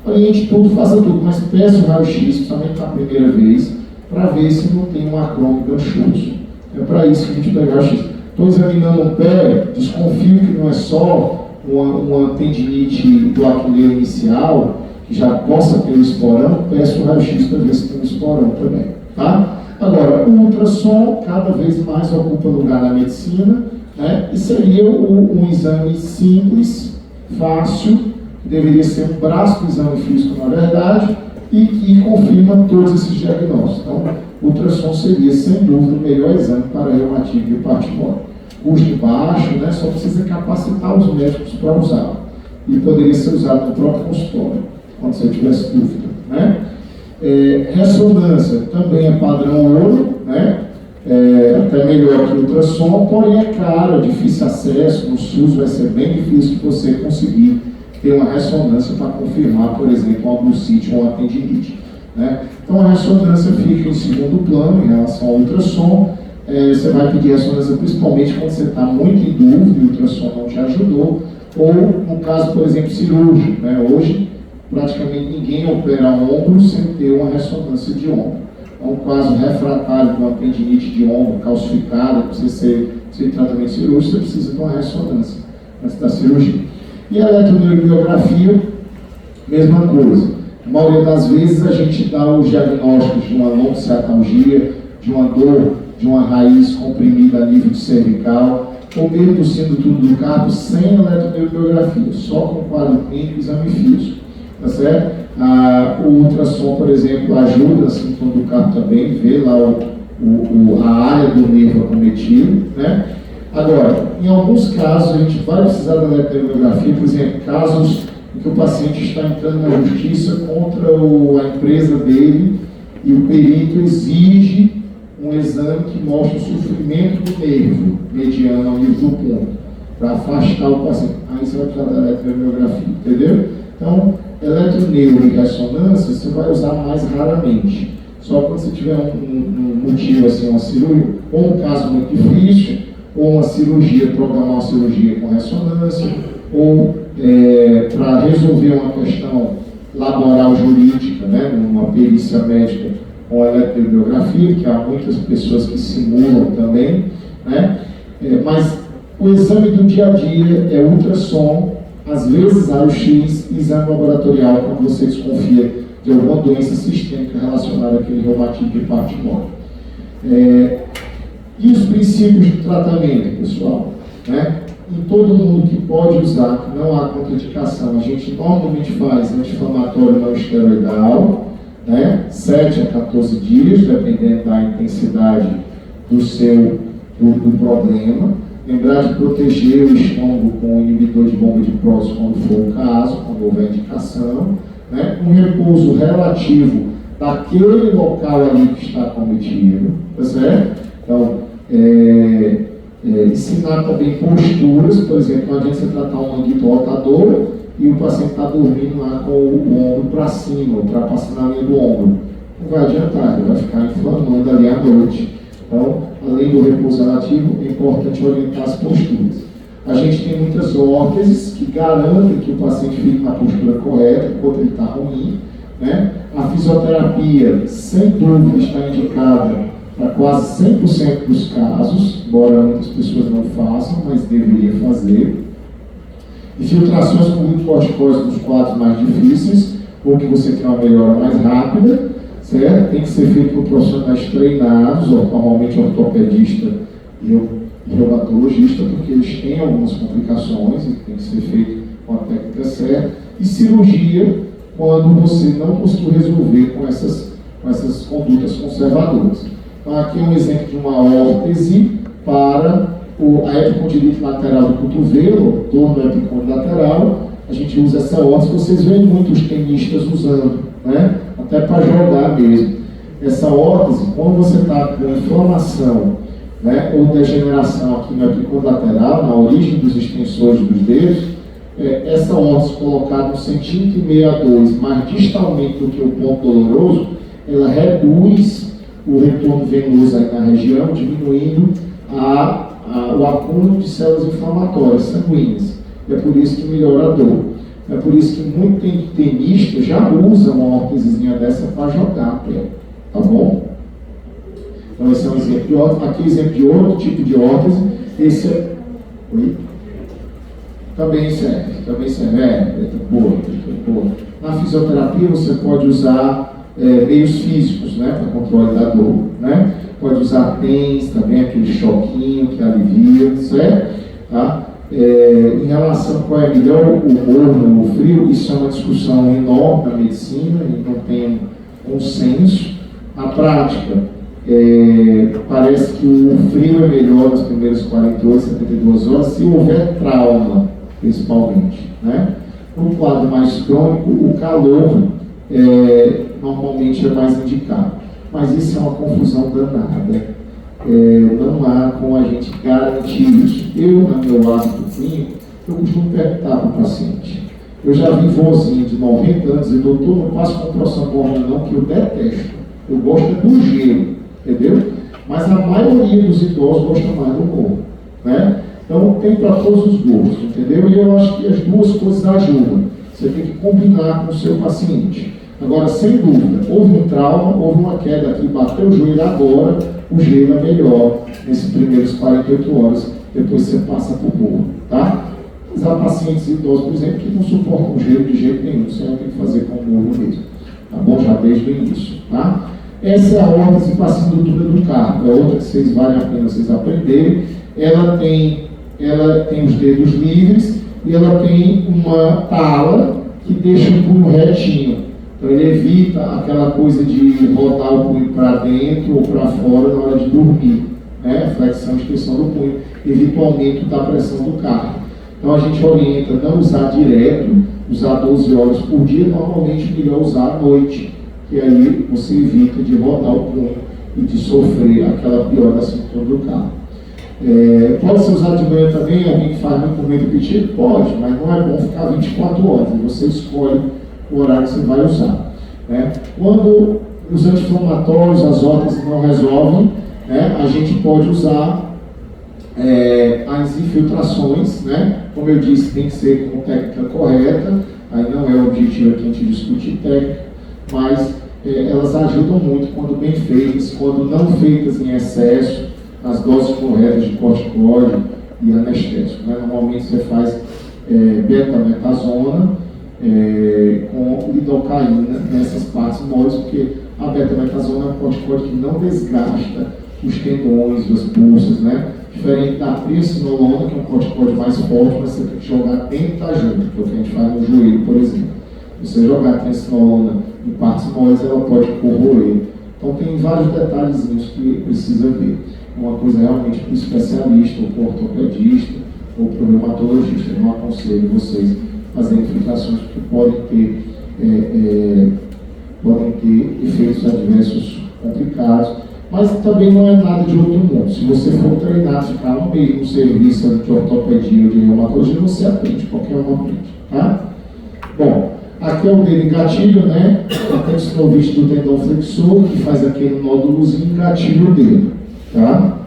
oriente tudo, faça tudo, mas peça o raio-x, principalmente na primeira vez, para ver se não tem um acrômio ganchoso. É para isso que a gente pega o raio-x. Estou examinando um pé, desconfio que não é só uma tendinite do aquileiro inicial, que já possa ter o esporão, peço o raio-x para ver se tem o esporão também, tá? Agora, o ultrassom cada vez mais ocupa lugar na medicina, né? E seria um exame simples, fácil, que deveria ser um braço do exame físico, na verdade, e que confirma todos esses diagnósticos. Então, o ultrassom seria, sem dúvida, o melhor exame para reumatismo de parte mole. Custo baixo, né? Só precisa capacitar os médicos para usar. E poderia ser usado no próprio consultório, quando você tivesse dúvida, né? Ressonância também é padrão ouro, né? Até melhor que o ultrassom, porém é caro, é difícil acesso, no SUS vai ser bem difícil de você conseguir ter uma ressonância para confirmar, por exemplo, uma bursite ou uma tendinite, né? Então a ressonância fica em segundo plano em relação ao ultrassom. Você vai pedir ressonância principalmente quando você está muito em dúvida e o ultrassom não te ajudou, ou no caso, por exemplo, cirúrgico, né? Hoje praticamente ninguém opera ombro sem ter uma ressonância de ombro. É um caso refratário de uma tendinite de ombro calcificada, precisa ser tratamento cirúrgico, você precisa de uma ressonância antes da cirurgia. E a eletroneurobiografia, mesma coisa. A maioria das vezes a gente dá os diagnósticos de uma lombociatalgia, de uma dor, de uma raiz comprimida a nível de cervical, ou mesmo do síndrome do carpo sem eletroneurobiografia, só com quadro clínico e exame físico. Tá certo? O ultrassom, por exemplo, ajuda a síntoma do carpo também, vê lá a área do nervo acometido, né? Agora, em alguns casos, a gente vai precisar da eletromiografia, por exemplo, casos em que o paciente está entrando na justiça contra a empresa dele e o perito exige um exame que mostra o sofrimento do nervo mediano ao nível do ponto, para afastar o paciente. Aí você vai precisar da eletromiografia, entendeu? Então, eletroneuro e ressonância você vai usar mais raramente. Só quando você tiver um motivo, assim, uma cirurgia, ou um caso muito difícil, ou uma cirurgia, programar uma cirurgia com ressonância, ou para resolver uma questão laboral jurídica, né, numa perícia médica com eletromiografia, que há muitas pessoas que simulam também, né, mas O exame do dia a dia é ultrassom, às vezes raio-x e exame laboratorial, quando você desconfia de alguma doença sistêmica relacionada àquele reumatismo de parte motor. E os princípios de tratamento, pessoal? Né? Em todo mundo que pode usar, que não há contraindicação, a gente normalmente faz anti-inflamatório não esteroidal, né? 7 a 14 dias, dependendo da intensidade do problema. Lembrar de proteger o estômago com o inibidor de bomba de próstata quando for o caso, quando houver indicação. Né? Um repouso relativo daquele local ali que está cometido, tá certo? Então, ensinar também posturas, por exemplo, não adianta você tratar um manguito rotador e o paciente está dormindo lá com o ombro para cima, ultrapassando a linha do ombro. Não vai adiantar, ele vai ficar inflamando ali à noite. Então, além do repouso relativo, é importante orientar as posturas. A gente tem muitas órteses que garantem que o paciente fique na postura correta enquanto ele está ruim. Né? A fisioterapia, sem dúvida, está indicada para quase 100% dos casos, embora muitas pessoas não façam, mas deveria fazer. Infiltrações com glicocorticoides nos quadros mais difíceis, ou que você quer uma melhora mais rápida, certo? Tem que ser feito por profissionais treinados, normalmente ortopedista e reumatologista, porque eles têm algumas complicações e tem que ser feito com a técnica certa. E cirurgia, quando você não conseguiu resolver com essas condutas conservadoras. Então, aqui é um exemplo de uma órtese para a epicondilite lateral do cotovelo, torno do epicôndilo lateral. A gente usa essa órtese, vocês veem muitos tenistas usando, né? Até para jogar mesmo. Essa órtese, quando você está com inflamação, né, ou degeneração aqui no epicôndilo lateral, na origem dos extensores dos dedos, essa órtese colocada 1,5 cm a 2 mais distalmente do que o ponto doloroso, ela reduz o retorno venoso aí na região, diminuindo o acúmulo de células inflamatórias sanguíneas. É por isso que melhora a dor. É por isso que muitos tenistas já usam uma órtesezinha dessa para jogar a pele. Tá bom? Então esse é um exemplo de órtese. Aqui é um exemplo de outro tipo de órtese. Esse é... Oi? Também serve. Boa. Na fisioterapia você pode usar meios físicos, né, para controle da dor, né? Pode usar TENS também, aquele choquinho que alivia, certo? Tá? Em relação a qual é melhor, o morno ou o frio, isso é uma discussão enorme na medicina e não tem consenso. Na prática, parece que o frio é melhor nas primeiras 48, 72 horas, se houver trauma, principalmente, né? No quadro mais crônico, o calor normalmente é mais indicado. Mas isso é uma confusão danada. Não há como a gente garantir isso. Eu, no meu hábito clínico, eu costumo perguntar para o paciente. Eu já vi vozinho de 90 anos e doutor, não passo compressão com hormônio não, que eu detesto. Eu gosto do gelo, entendeu? Mas a maioria dos idosos gosta mais do morro, né? Então tem para todos os gostos, entendeu? E eu acho que as duas coisas ajudam. Você tem que combinar com o seu paciente. Agora, sem dúvida, houve um trauma, houve uma queda aqui, bateu o joelho agora, o gelo é melhor nesses primeiros 48 horas, depois você passa para o morro, tá? Mas há pacientes idosos, por exemplo, que não suportam o gelo de jeito nenhum, você tem que fazer com o morro mesmo, tá bom? Já desde o início, tá? Essa é a órtese para a cintura do carro, é outra que vocês vale a pena vocês aprenderem. Ela tem os dedos livres e ela tem uma tala que deixa o punho retinho. Então ele evita aquela coisa de rodar o punho para dentro ou para fora na hora de dormir, né? Flexão e extensão do punho, evita o aumento da pressão do carro. Então a gente orienta não usar direto, usar 12 horas por dia, normalmente melhor usar à noite, que aí você evita de rodar o punho e de sofrer aquela pior da cintura do carro. Pode ser usado de manhã também, alguém que faz muito movimento repetido? Pode, mas não é bom ficar 24 horas, você escolhe o horário que você vai usar, né? Quando os anti-inflamatórios, as órteses não resolvem, né, a gente pode usar as infiltrações, né? Como eu disse, tem que ser com técnica correta, aí não é o objetivo aqui a gente discutir técnica, mas elas ajudam muito quando bem feitas, quando não feitas em excesso, nas doses corretas de corticoide e anestésico. Né? Normalmente você faz betametasona com lidocaína nessas partes moles, porque a betametasona é um corticóide que não desgasta os tendões, as pulsas, né? Diferente da triacinolona, que é um corticóide mais forte, mas você tem que jogar dentro da junta, que é o que a gente faz no joelho, por exemplo. Se você jogar a triacinolona em partes moles, ela pode corroer. Então tem vários detalhezinhos que precisa ver. É uma coisa realmente para o especialista, ou para o ortopedista, ou para o reumatologista. Eu não aconselho vocês fazerem infiltrações que podem ter efeitos adversos complicados, mas também não é nada de outro mundo. Se você for treinado, ficar um mês no serviço de ortopedia ou de reumatologia, você aprende, qualquer um aprende, tá? Bom, aqui é o dedo gatilho, né? Tem o sinovite do tendão flexor, que faz aquele nódulozinho e gatilha o dedo, tá?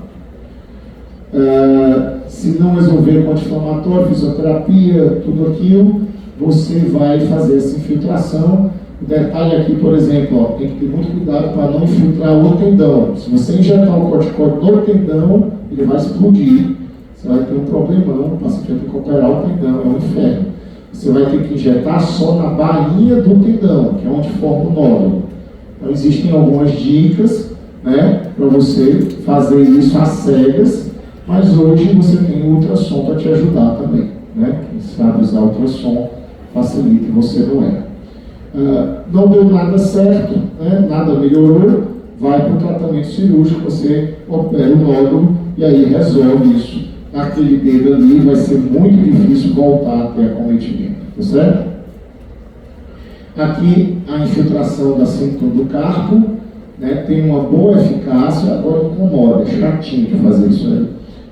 Se não resolver com anti-inflamatório, fisioterapia, tudo aquilo, você vai fazer essa infiltração. O detalhe aqui, por exemplo, ó, tem que ter muito cuidado para não infiltrar o tendão. Se você injetar o corticóide no tendão, ele vai explodir. Você vai ter um problemão, o paciente vai ter que operar o tendão, é um inferno. Você vai ter que injetar só na bainha do tendão, que é onde forma o nódulo. Então existem algumas dicas, né, para você fazer isso às cegas, mas hoje você tem o ultrassom para te ajudar também, né? Quem sabe usar o ultrassom facilita, você não é. Não deu nada certo, né? Nada melhorou, vai para o tratamento cirúrgico, você opera o nódulo e aí resolve isso. Naquele dedo ali vai ser muito difícil voltar até acometimento, tá certo? Aqui a infiltração da cintura do carpo, né? Tem uma boa eficácia, agora incomoda, é chatinho de fazer isso aí,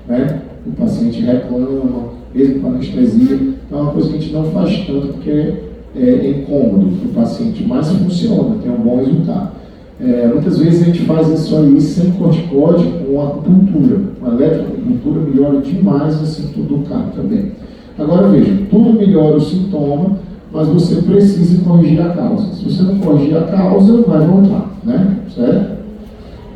né? O paciente reclama, mesmo com anestesia, então é uma coisa que a gente não faz tanto porque é incômodo para o paciente, mas funciona, tem um bom resultado. Muitas vezes a gente faz isso aí sem corticóide, com acupuntura. Com eletroacupuntura melhora demais a cintura do carpo também. Agora veja, tudo melhora o sintoma, mas você precisa corrigir a causa. Se você não corrigir a causa, vai voltar, né? Certo?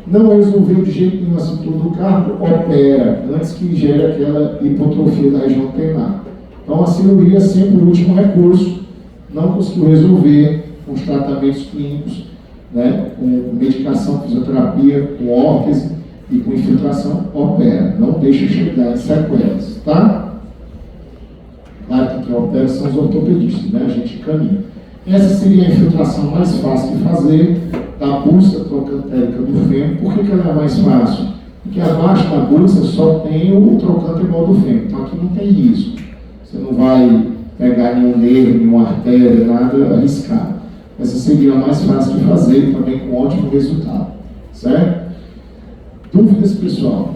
Não resolveu de jeito nenhum a cintura do carpo, opera, antes que gere aquela hipotrofia da região tenar. Então a cirurgia é sempre o último recurso. Não conseguiu resolver com os tratamentos clínicos, né, com medicação, fisioterapia, com órtese e com infiltração, opera. Não deixa chegar em sequelas, tá? Claro que quem opera são os ortopedistas, né? A gente caminha. Essa seria a infiltração mais fácil de fazer da bursa trocantérica do fêmur. Por que ela é mais fácil? Porque abaixo da bursa só tem o trocânter do fêmur. Então aqui não tem risco. Você não vai pegar nenhum nervo, nenhuma artéria, nada arriscado. Essa seria a mais fácil de fazer e também com ótimo resultado. Certo? Dúvidas, pessoal?